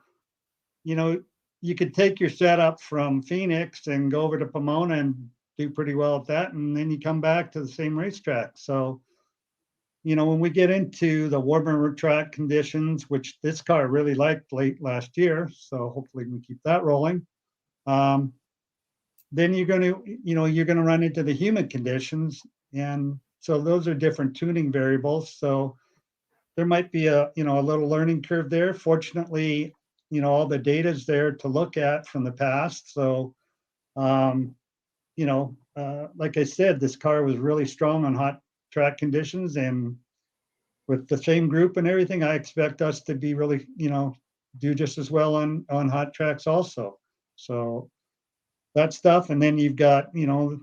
you know, you could take your setup from Phoenix and go over to Pomona and do pretty well at that. And then you come back to the same racetrack. So, you know, when we get into the warmer track conditions, which this car really liked late last year, so hopefully we can keep that rolling. Then you're going to, you know, you're going to run into the humid conditions, and so those are different tuning variables. So there might be a, you know, a little learning curve there. Fortunately, you know, all the data is there to look at from the past. So, you know, like I said, this car was really strong on hot track conditions, and with the same group and everything, I expect us to be really, you know, do just as well on hot tracks also. So that stuff, and then you've got, you know,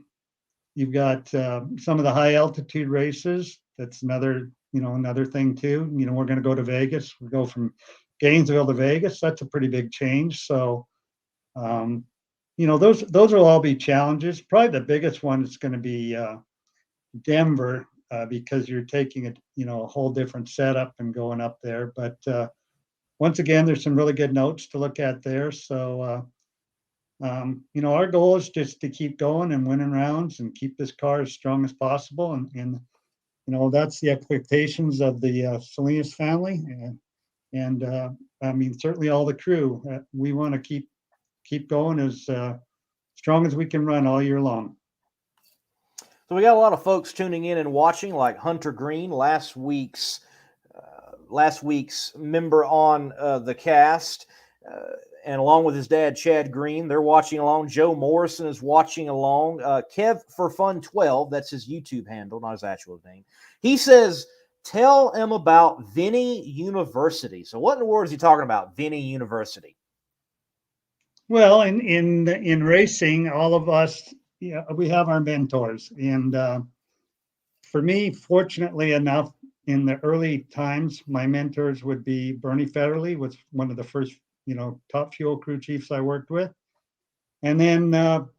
you've got some of the high altitude races. That's another, you know, another thing too. You know, we're going to go to Vegas. We go from Gainesville to Vegas. That's a pretty big change. So, you know, those will all be challenges. Probably the biggest one is going to be Denver, because you're taking a, you know, a whole different setup and going up there. But once again, there's some really good notes to look at there. So, you know, our goal is just to keep going and winning rounds and keep this car as strong as possible. And you know, that's the expectations of the Salinas family. And I mean, certainly all the crew. We want to keep going as strong as we can run all year long. So we got a lot of folks tuning in and watching, like Hunter Green, last week's member on the cast, and along with his dad Chad Green, they're watching along. Joe Morrison is watching along. Kev for Fun 12, that's his YouTube handle, not his actual name. He says, "Tell him about Vinny University." So what in the world is he talking about, Vinny University? Well, in racing, all of us, yeah, we have our mentors, and for me, fortunately enough, in the early times, my mentors would be Bernie Federley, was one of the first, you know, top fuel crew chiefs I worked with. And then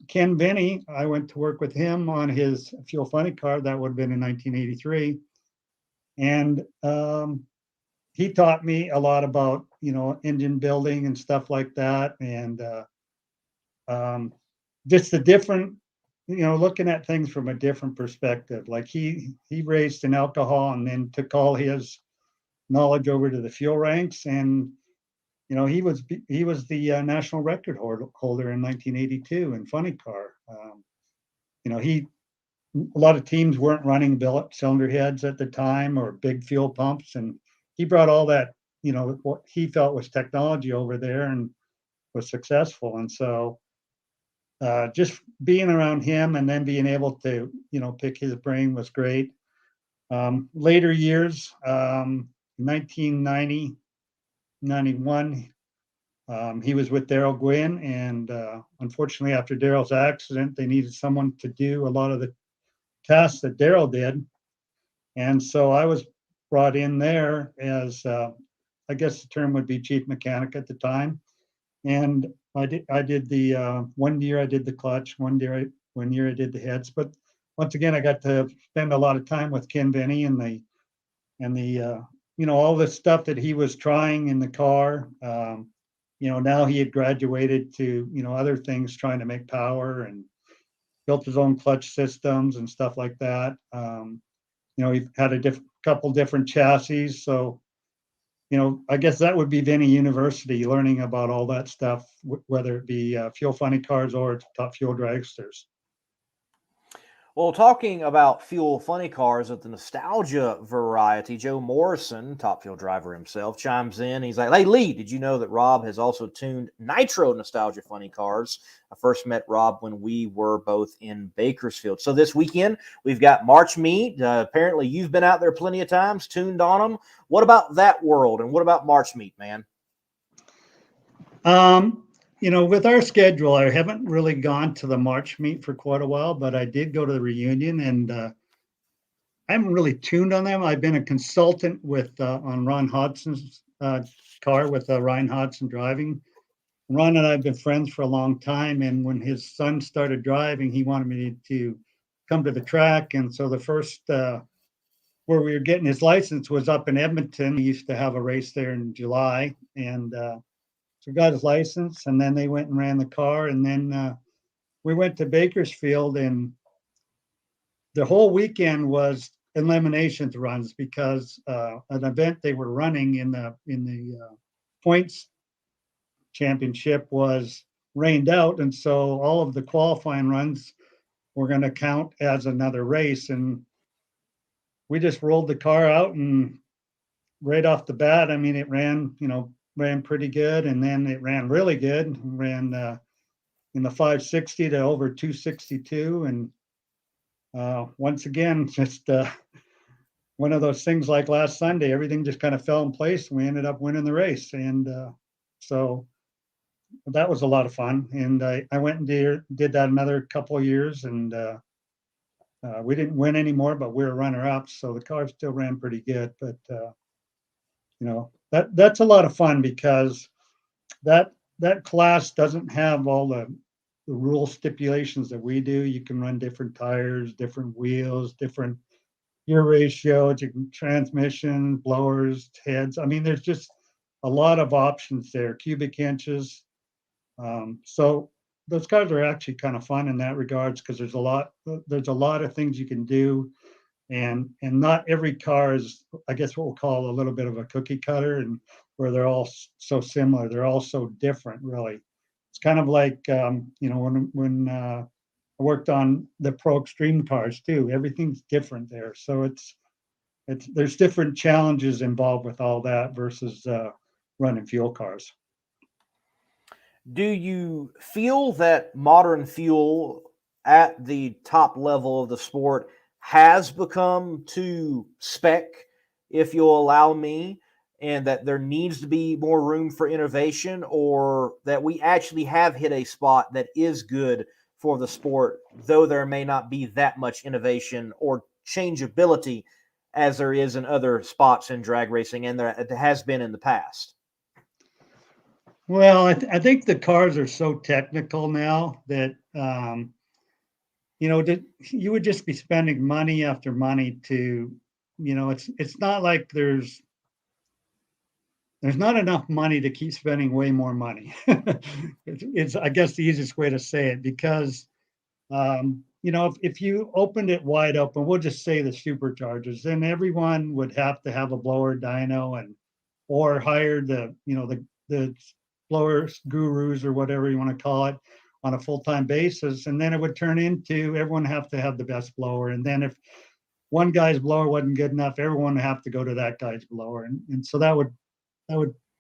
Ken Vinny, I went to work with him on his Fuel Funny car. That would have been in 1983. And he taught me a lot about, you know, engine building and stuff like that. And um, just the different, you know, looking at things from a different perspective. Like he raced in alcohol and then took all his knowledge over to the fuel ranks. And you know, he was the national record holder in 1982 in funny car. You know, a lot of teams weren't running billet cylinder heads at the time or big fuel pumps, and he brought all that, you know, what he felt was technology over there and was successful. And so just being around him and then being able to, you know, pick his brain was great. Later years, 1990, 91, he was with Daryl Gwynn, and unfortunately, after Daryl's accident, they needed someone to do a lot of the tasks that Daryl did. And so I was brought in there as, I guess the term would be chief mechanic at the time. And I did the 1 year I did the clutch, 1 year I did the heads. But once again, I got to spend a lot of time with Ken Vinny and the you know, all the stuff that he was trying in the car. You know, now he had graduated to, you know, other things, trying to make power, and built his own clutch systems and stuff like that. You know, he had a couple different chassis. So, you know, I guess that would be Vinny University, learning about all that stuff, whether it be fuel funny cars or top fuel dragsters. Well, talking about fuel funny cars of the nostalgia variety, Joe Morrison, top fuel driver himself, chimes in. He's like, "Hey, Lee, did you know that Rob has also tuned nitro nostalgia funny cars? I first met Rob when we were both in Bakersfield." So this weekend, we've got March Meet. Apparently, you've been out there plenty of times, tuned on them. What about that world, and what about March Meet, man? You know, with our schedule, I haven't really gone to the March meet for quite a while, but I did go to the reunion, and haven't really tuned on them. I've been a consultant with on Ron Hodson's car with Ryan Hodson driving. Ron and I have been friends for a long time, and when his son started driving, he wanted me to come to the track. And so the first where we were getting his license was up in Edmonton. He used to have a race there in July, and so got his license, and then they went and ran the car, and then we went to Bakersfield, and the whole weekend was eliminations runs because an event they were running in the points championship was rained out, and so all of the qualifying runs were going to count as another race. And we just rolled the car out, and right off the bat, I mean, it ran pretty good, and then it ran really good, ran in the 560 to over 262, and once again, just one of those things like last Sunday, everything just kind of fell in place, and we ended up winning the race. And so that was a lot of fun. And I went and did that another couple of years, and we didn't win anymore, but we were runner-ups, so the car still ran pretty good. But that's a lot of fun because that class doesn't have all the rule stipulations that we do. You can run different tires, different wheels, different gear ratio, transmission, blowers, heads. I mean, there's just a lot of options there, cubic inches. So those cars are actually kind of fun in that regards because there's a lot of things you can do, and not every car is, I guess, what we'll call a little bit of a cookie cutter, and where they're all so similar. They're all so different, really. It's kind of like when I worked on the Pro Extreme cars too. Everything's different there, so there's different challenges involved with all that versus running fuel cars. Do you feel that modern fuel at the top level of the sport has become too spec, if you'll allow me, and that there needs to be more room for innovation, or that we actually have hit a spot that is good for the sport, though there may not be that much innovation or changeability as there is in other spots in drag racing, and there has been in the past? Well, I think the cars are so technical now that you would just be spending money after money to, it's not like there's not enough money to keep spending way more money. It's, I guess, the easiest way to say it, because if you opened it wide open, we'll just say the superchargers, then everyone would have to have a blower dyno or hire the blower gurus or whatever you want to call it on a full-time basis. And then it would turn into everyone have to have the best blower. And then if one guy's blower wasn't good enough, everyone would have to go to that guy's blower. And so that would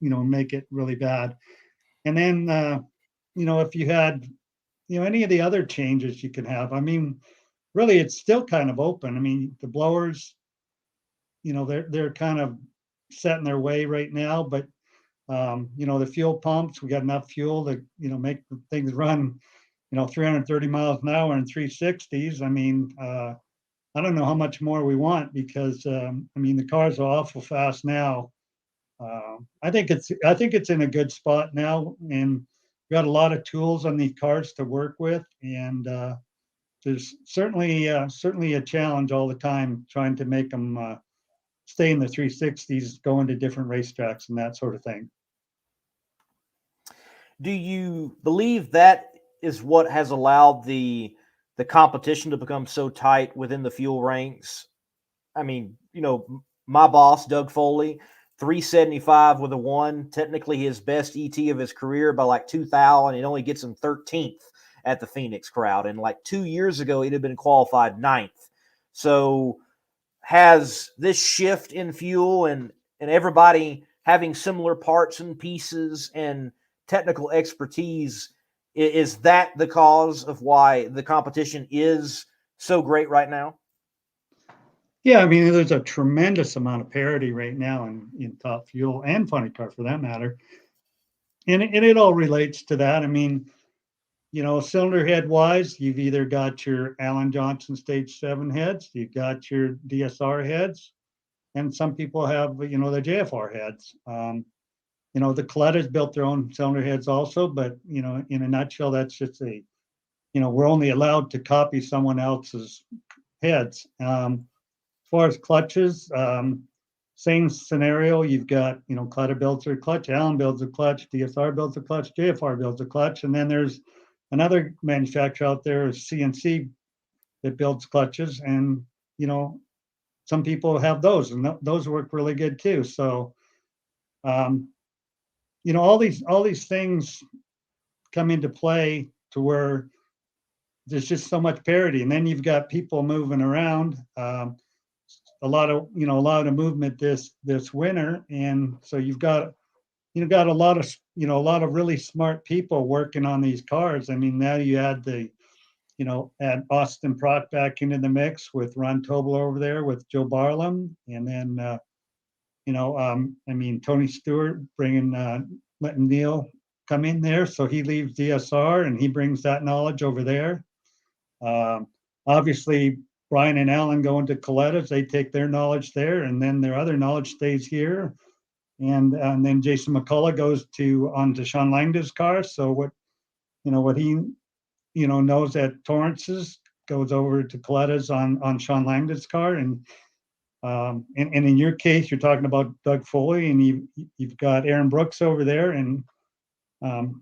make it really bad. And then if you had any of the other changes you can have, I mean, really it's still kind of open. I mean, the blowers, they're kind of set in their way right now, but the fuel pumps, we got enough fuel to make things run 330 miles an hour and 360s. I mean, I don't know how much more we want, because the cars are awful fast now. I think it's in a good spot now, and we got a lot of tools on these cars to work with, and there's certainly a challenge all the time trying to make them stay in the 360s, going to different racetracks and that sort of thing. Do you believe that is what has allowed the competition to become so tight within the fuel ranks? I mean, my boss, Doug Foley, 375 with a 1, technically his best ET of his career by like 2,000. It only gets him 13th at the Phoenix crowd. And like 2 years ago, he'd have been qualified 9th. So has this shift in fuel and everybody having similar parts and pieces and technical expertise, is that the cause of why the competition is so great right now? Yeah, I mean, there's a tremendous amount of parity right now in top fuel and funny car for that matter. And it all relates to that. I mean, cylinder head wise, you've either got your Allen Johnson Stage 7 heads, you've got your DSR heads, and some people have, the JFR heads. The Colettas built their own cylinder heads also, but, in a nutshell, that's just we're only allowed to copy someone else's heads. As far as clutches, same scenario. You've got, Coletta builds their clutch, Allen builds a clutch, DSR builds a clutch, JFR builds a clutch, and then there's another manufacturer out there, CNC, that builds clutches, and some people have those, and those work really good too. So, all these things come into play to where there's just so much parity, and then you've got people moving around. A lot of movement this winter, and so you've got a lot of really smart people working on these cars. I mean, now you add add Austin Prock back into the mix with Ron Tobel over there with Joe Barlam, and then Tony Stewart letting Neil come in there, so he leaves DSR and he brings that knowledge over there. Obviously, Brian and Alan go into Colettas, they take their knowledge there, and then their other knowledge stays here. And then Jason McCullough goes onto Sean Langda's car. So what he knows at Torrance's goes over to Colettas on Sean Langda's car. And in your case, you're talking about Doug Foley, and you've got Aaron Brooks over there, and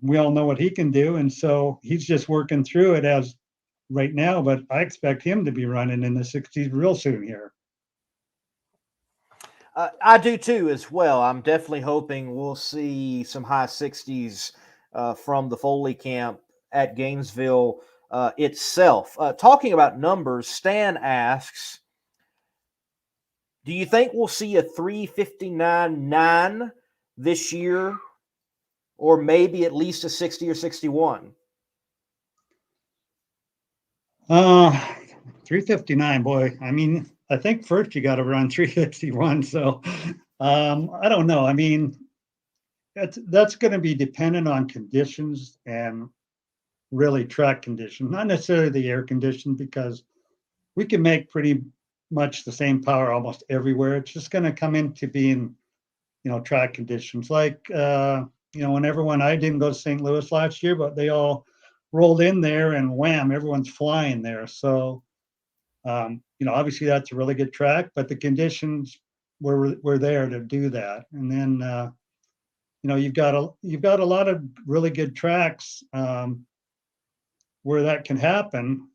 we all know what he can do. And so he's just working through it as right now, but I expect him to be running in the 60s real soon here. I do too, as well. I'm definitely hoping we'll see some high 60s from the Foley camp at Gainesville itself. Talking about numbers, Stan asks, do you think we'll see a 359.9 this year, or maybe at least a 60 or 61? 359, boy. I mean, I think first you got to run 361. So I don't know. I mean, that's going to be dependent on conditions and really track conditions, not necessarily the air condition, because we can make pretty much the same power almost everywhere. It's just going to come into being, track conditions. Like, I didn't go to St. Louis last year, but they all rolled in there and wham, everyone's flying there. So, obviously that's a really good track, but the conditions were there to do that. And then, you've got a lot of really good tracks where that can happen.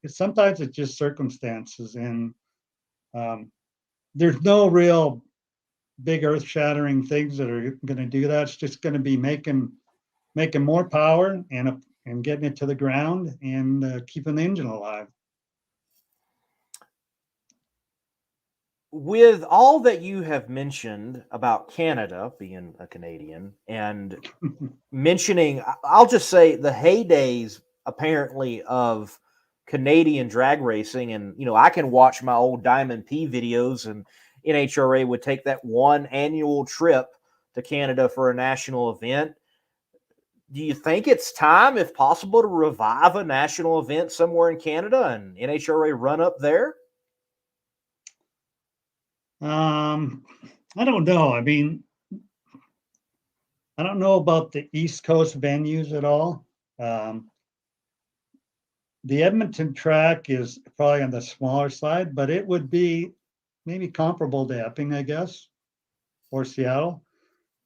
Sometimes it's just circumstances, and there's no real big earth-shattering things that are going to do that. It's just going to be making more power and getting it to the ground and keeping the engine alive. With all that you have mentioned about Canada, being a Canadian, and mentioning, I'll just say the heydays apparently of Canadian drag racing, and I can watch my old Diamond P videos, and NHRA would take that one annual trip to Canada for a national event. Do you think it's time, if possible, to revive a national event somewhere in Canada and NHRA run up there? I don't know. I mean, I don't know about the East Coast venues at all. The Edmonton track is probably on the smaller side, but it would be maybe comparable to Epping, I guess, or Seattle.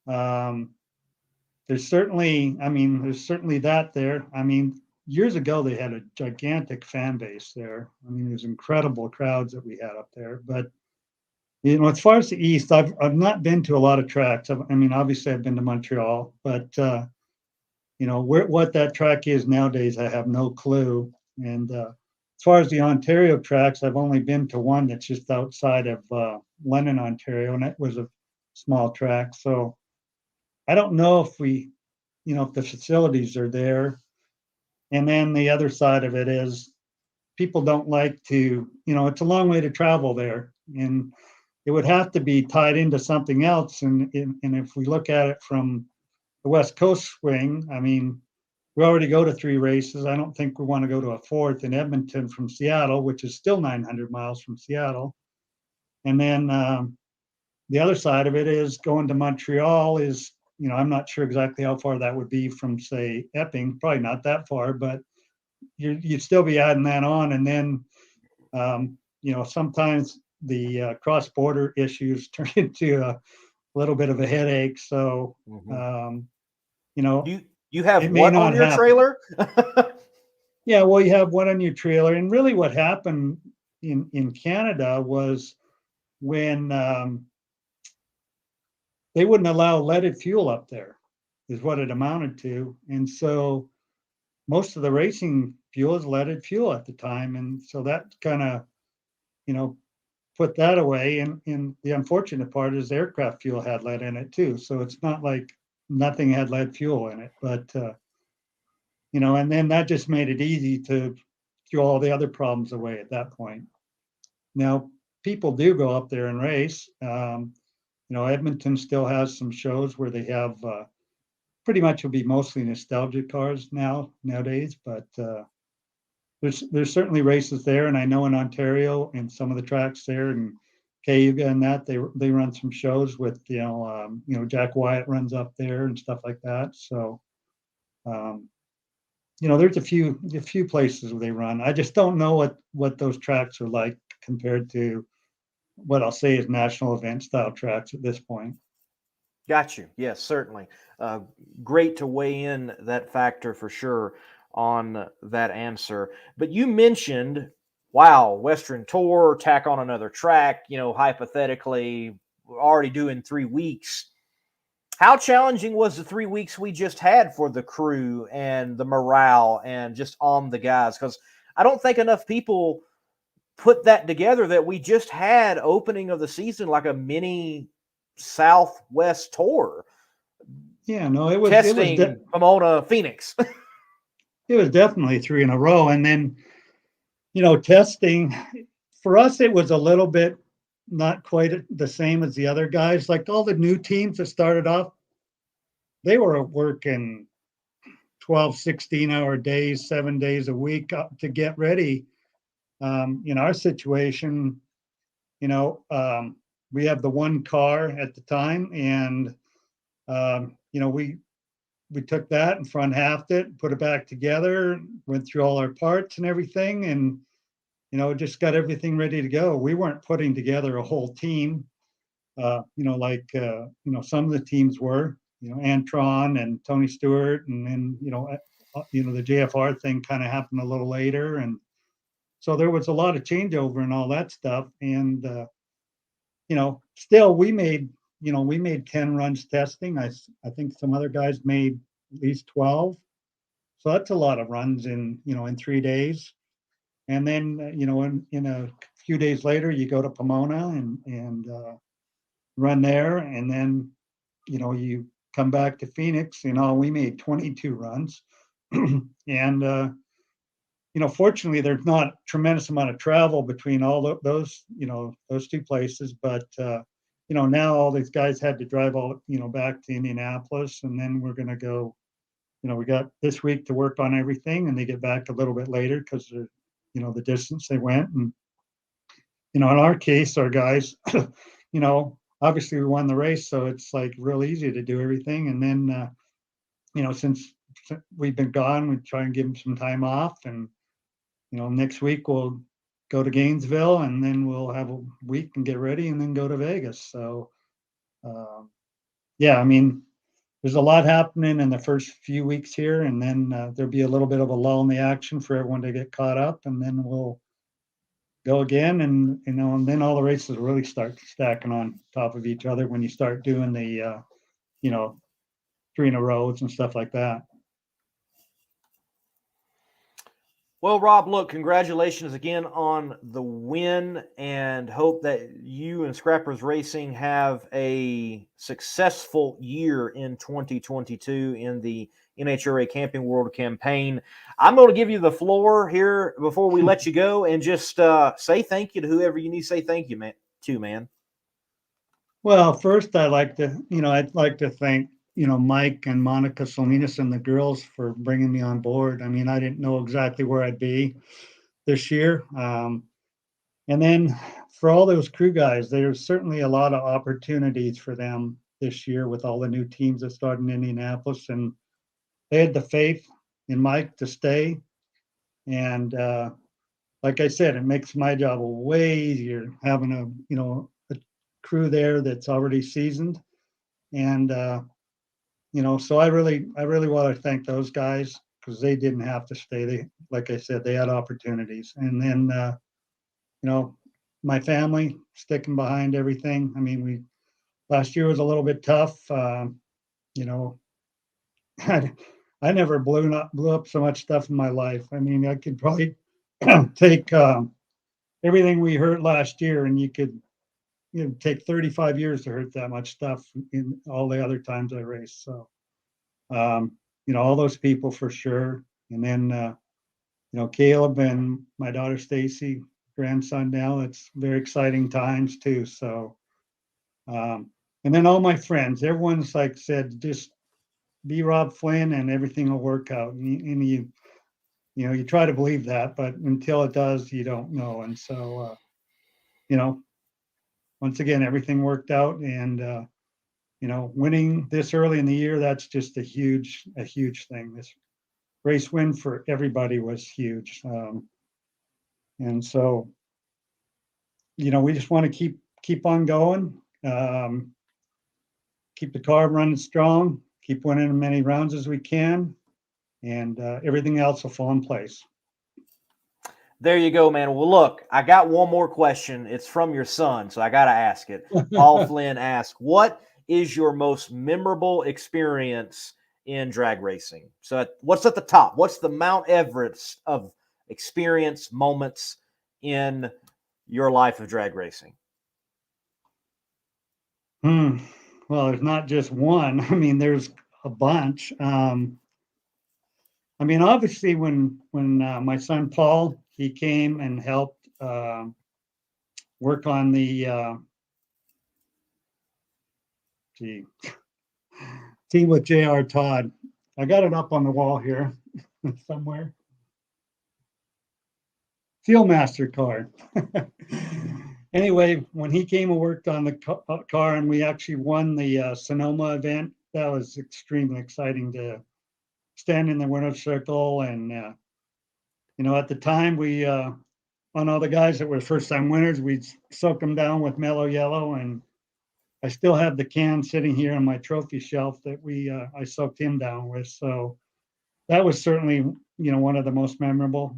There's certainly that there. I mean, years ago they had a gigantic fan base there. I mean, there's incredible crowds that we had up there. But as far as the East, I've not been to a lot of tracks. Obviously I've been to Montreal, but what that track is nowadays, I have no clue. And as far as the Ontario tracks, I've only been to one that's just outside of London, Ontario, and that was a small track. So I don't know if if the facilities are there. And then the other side of it is people don't like to, it's a long way to travel there. And it would have to be tied into something else. And if we look at it from the West Coast swing, I mean, we already go to 3 races. I don't think we want to go to a 4th in Edmonton from Seattle, which is still 900 miles from Seattle. And then the other side of it is going to Montreal is, I'm not sure exactly how far that would be from, say, Epping. Probably not that far, but you'd still be adding that on. And then, sometimes the cross-border issues turn into a little bit of a headache. So, you have it may what on not your happen. trailer? Yeah, well, you have one on your trailer. And really what happened in Canada was when they wouldn't allow leaded fuel up there, is what it amounted to. And so most of the racing fuel is leaded fuel at the time. And so that kind of, put that away. And the unfortunate part is aircraft fuel had lead in it too. So it's not like nothing had lead fuel in it, but, and then that just made it easy to throw all the other problems away at that point. Now, people do go up there and race. Edmonton still has some shows where they have pretty much will be mostly nostalgic cars nowadays, but there's certainly races there, and I know in Ontario and some of the tracks there and Cayuga and that they run some shows with Jack Wyatt runs up there and stuff like that. So there's a few places where they run. I just don't know what those tracks are like compared to what I'll say is national event style tracks at this point. Got you. Yes, certainly. Great to weigh in that factor for sure on that answer. But you mentioned, wow, Western Tour, tack on another track, hypothetically, we're already doing 3 weeks. How challenging was the 3 weeks we just had for the crew and the morale and just on the guys? Because I don't think enough people put that together that we just had opening of the season like a mini Southwest tour. Yeah, no, it was testing Pomona, Phoenix. It was definitely 3 in a row. And then, testing for us, it was a little bit not quite the same as the other guys. Like all the new teams that started off, they were working 12, 16-hour days, 7 days a week to get ready. In our situation, we have the one car at the time, and we took that and front halved it, put it back together, went through all our parts and everything, and just got everything ready to go. We weren't putting together a whole team, like some of the teams were. Antron and Tony Stewart, and then the JFR thing kind of happened a little later, and so there was a lot of changeover and all that stuff. And still we made 10 runs testing. I think some other guys made at least 12. So that's a lot of runs in 3 days. And then, in a few days later, you go to Pomona and run there. And then, you come back to Phoenix. We made 22 runs. And, fortunately, there's not a tremendous amount of travel between all those two places. But, now all these guys had to drive back to Indianapolis, and then we're going to go, we got this week to work on everything, and they get back a little bit later because the distance they went. And, in our case, our guys, obviously we won the race, so it's like real easy to do everything. And then, since we've been gone, we try and give them some time off. And, next week we'll go to Gainesville, and then we'll have a week and get ready and then go to Vegas. So, there's a lot happening in the first few weeks here, and then there'll be a little bit of a lull in the action for everyone to get caught up, and then we'll go again. And, and then all the races will really start stacking on top of each other when you start doing the, 3 in a rows and stuff like that. Well, Rob, look, congratulations again on the win, and hope that you and Scrappers Racing have a successful year in 2022 in the NHRA Camping World campaign. I'm going to give you the floor here before we let you go, and just say thank you to whoever you need to say thank you to, man. Well, first I'd like to thank, Mike and Monica Salinas and the girls for bringing me on board. I mean, I didn't know exactly where I'd be this year. And then for all those crew guys, there's certainly a lot of opportunities for them this year with all the new teams that started in Indianapolis. And they had the faith in Mike to stay. And like I said, it makes my job way easier having a crew there that's already seasoned. And so I really want to thank those guys because they didn't have to stay. They, like I said, they had opportunities. And then my family sticking behind everything. I mean, last year was a little bit tough. You know, I never blew up so much stuff in my life. I mean, I could probably take everything we hurt last year, and you could take 35 years to hurt that much stuff in all the other times I raced. So, all those people for sure. And then, Caleb and my daughter Stacy, grandson now. It's very exciting times too. So, and then all my friends, everyone's like said, just be Rob Flynn and everything will work out. And you try to believe that, but until it does, you don't know. And so, once again, everything worked out. And, winning this early in the year, that's just a huge thing. This race win for everybody was huge. And so, we just want to keep on going, keep the car running strong, keep winning as many rounds as we can, and everything else will fall in place. There you go, man. Well, look, I got one more question. It's from your son, so I got to ask it. Paul Flynn asked, what is your most memorable experience in drag racing? So what's at the top? What's the Mount Everest of experience moments in your life of drag racing? Well, there's not just one. I mean, there's a bunch. I mean, obviously, when my son Paul, he came and helped work on the team with J.R. Todd. I got it up on the wall here somewhere. Steelmaster car. Anyway, when he came and worked on the car and we actually won the Sonoma event, that was extremely exciting to stand in the winner's circle. And, at the time we, on all the guys that were first time winners, we'd soak them down with mellow yellow. And I still have the can sitting here on my trophy shelf that I soaked him down with. So that was certainly, one of the most memorable.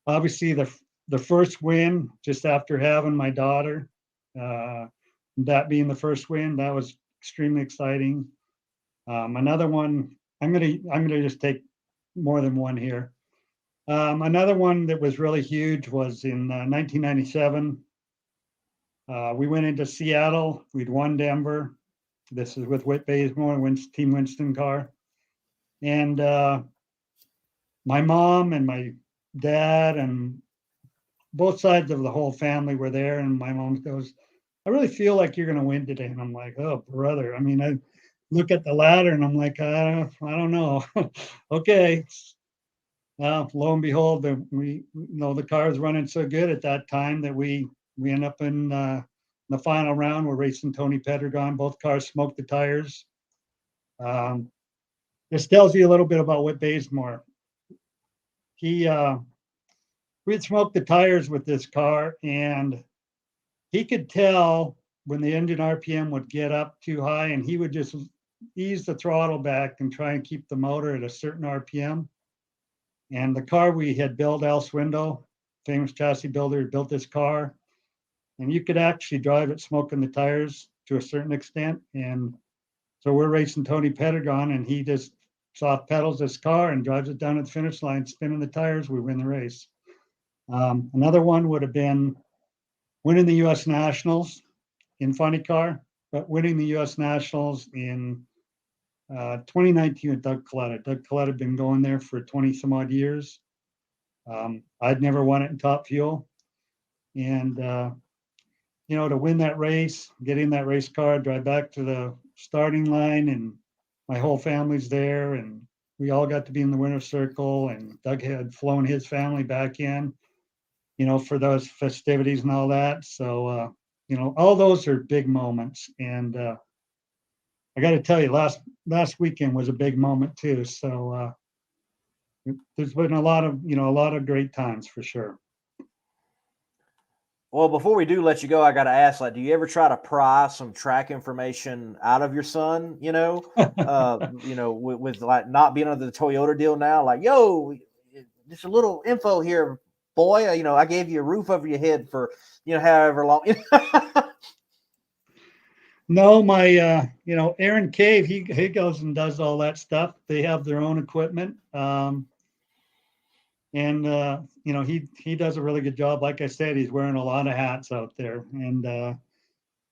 Obviously the first win just after having my daughter, that being the first win, that was extremely exciting. Another one, I'm gonna just take more than one here. Another one that was really huge was in 1997. We went into Seattle. We'd won Denver. This is with Whit Bazemore, Team Winston car. And my mom and my dad and both sides of the whole family were there. And my mom goes, I really feel like you're going to win today. And I'm like, oh, brother. I mean, I look at the ladder and I'm like, I don't know. Okay. Lo and behold, the car was running so good at that time that we end up in the final round. We're racing Tony Pedregon. Both cars smoked the tires. This tells you a little bit about Whit Bazemore. We had smoked the tires with this car, and he could tell when the engine RPM would get up too high, and he would just ease the throttle back and try and keep the motor at a certain RPM. And the car we had built, Al Swindle, famous chassis builder, built this car, and you could actually drive it smoking the tires to a certain extent. And so we're racing Tony Pedregon, and he just soft pedals this car and drives it down to the finish line, spinning the tires. We win the race. Another one would have been winning the U.S. Nationals in funny car, but winning the U.S. Nationals in 2019 with Doug Coletta. Doug Coletta had been going there for 20 some odd years. I'd never won it in Top Fuel. And, to win that race, get in that race car, drive back to the starting line, and my whole family's there, and we all got to be in the winner's circle, and Doug had flown his family back in, for those festivities and all that. So, all those are big moments. And I got to tell you, last weekend was a big moment too. So there's been a lot of great times for sure. Well, before we do let you go, I got to ask, do you ever try to pry some track information out of your son, with like not being under the Toyota deal now, like, yo, just a little info here, boy, I gave you a roof over your head for, however long. No, my, Aaron Cave, he goes and does all that stuff. They have their own equipment. And he does a really good job. Like I said, he's wearing a lot of hats out there, and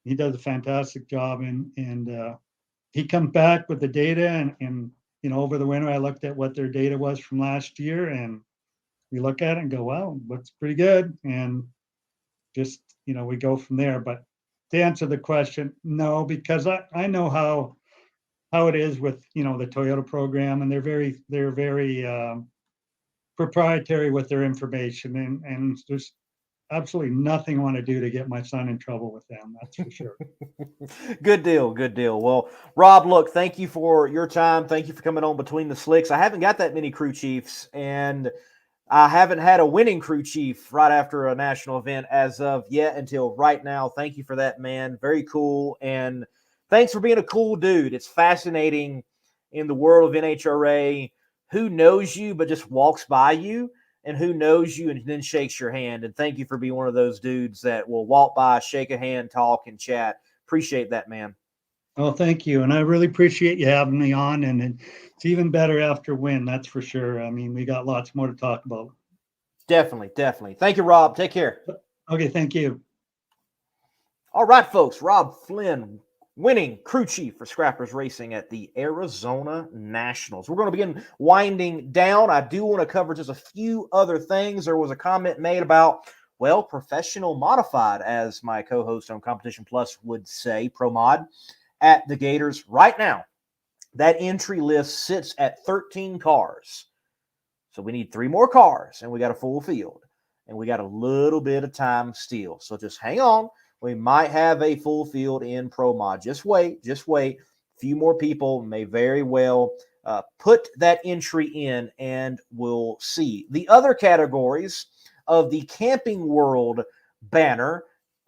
he does a fantastic job. And he comes back with the data, and over the winter, I looked at what their data was from last year, and we look at it and go, wow, looks pretty good. And just, we go from there. But to answer the question, no, because I know how it is with, the Toyota program, and they're very proprietary with their information, and there's absolutely nothing I want to do to get my son in trouble with them. That's for sure. Good deal. Well, Rob, look, thank you for your time. Thank you for coming on Between the Slicks. I haven't got that many crew chiefs, and I haven't had a winning crew chief right after a national event as of yet until right now. Thank you for that, man. Very cool. And thanks for being a cool dude. It's fascinating in the world of NHRA who knows you but just walks by you, and who knows you and then shakes your hand. And thank you for being one of those dudes that will walk by, shake a hand, talk, and chat. Appreciate that, man. Oh, thank you. And I really appreciate you having me on. And it's even better after win, that's for sure. I mean, we got lots more to talk about. Definitely. Thank you, Rob. Take care. Okay, thank you. All right, folks. Rob Flynn, winning crew chief for Scrappers Racing at the Arizona Nationals. We're going to begin winding down. I do want to cover just a few other things. There was a comment made about, professional modified, as my co-host on Competition Plus would say, Pro Mod, at the Gators. Right now, that entry list sits at 13 cars. So we need 3 more cars, and we got a full field. And we got a little bit of time still. So just hang on. We might have a full field in Pro Mod. Just wait. A few more people may very well put that entry in, and we'll see. The other categories of the Camping World banner,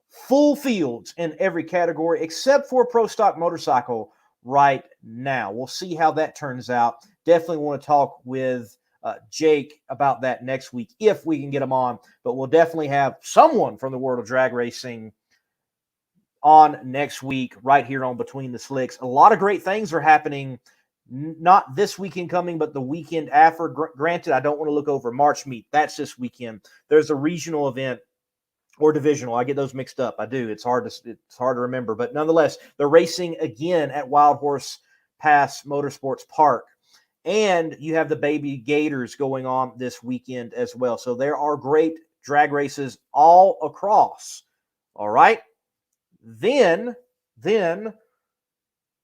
full fields in every category except for Pro Stock Motorcycle right now. We'll see how that turns out. Definitely want to talk with Jake about that next week if we can get him on. But we'll definitely have someone from the world of drag racing on next week right here on Between the Slicks. A lot of great things are happening, not this weekend coming, but the weekend after. Granted, I don't want to look over March Meet. That's this weekend. There's a regional event or divisional. I get those mixed up. I do. It's hard to remember. But nonetheless, they're racing again at Wild Horse Pass Motorsports Park. And you have the Baby Gators going on this weekend as well. So there are great drag races all across. All right. Then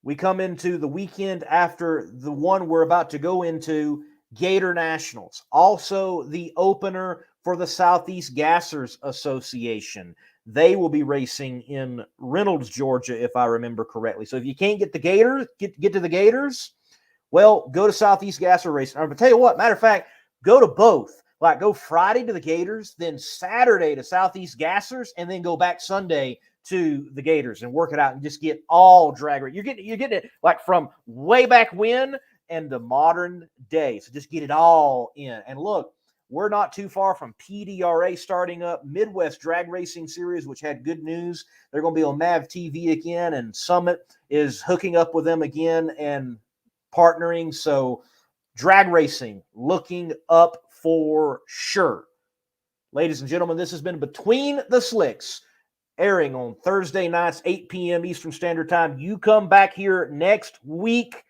we come into the weekend after the one we're about to go into, Gator Nationals. Also the opener for the Southeast Gassers Association. They will be racing in Reynolds, Georgia, if I remember correctly. So if you can't get the Gators, get to the Gators, well, go to Southeast Gasser Racing. I'm going to tell you what, matter of fact, go to both. Like, go Friday to the Gators, then Saturday to Southeast Gassers, and then go back Sunday to the Gators and work it out and just get all drag race. You're getting it like from way back when and the modern day. So just get it all in. And look, we're not too far from PDRA starting up, Midwest Drag Racing Series, which had good news. They're going to be on MAV TV again, and Summit is hooking up with them again and partnering. So drag racing looking up for sure. Ladies and gentlemen, this has been Between the Slicks, airing on Thursday nights, 8 p.m. Eastern Standard Time. You come back here next week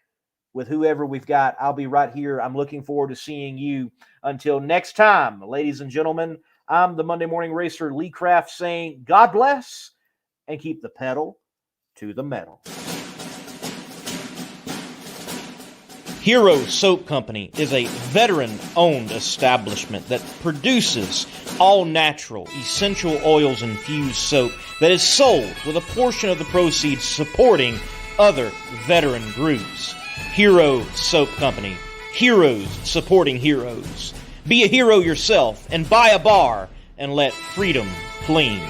with whoever we've got. I'll be right here. I'm looking forward to seeing you. Until next time, ladies and gentlemen, I'm the Monday Morning Racer, Lee Craft, saying God bless and keep the pedal to the metal. Hero Soap Company is a veteran-owned establishment that produces all-natural, essential oils-infused soap that is sold with a portion of the proceeds supporting other veteran groups. Hero Soap Company. Heroes supporting heroes. Be a hero yourself and buy a bar and let freedom clean.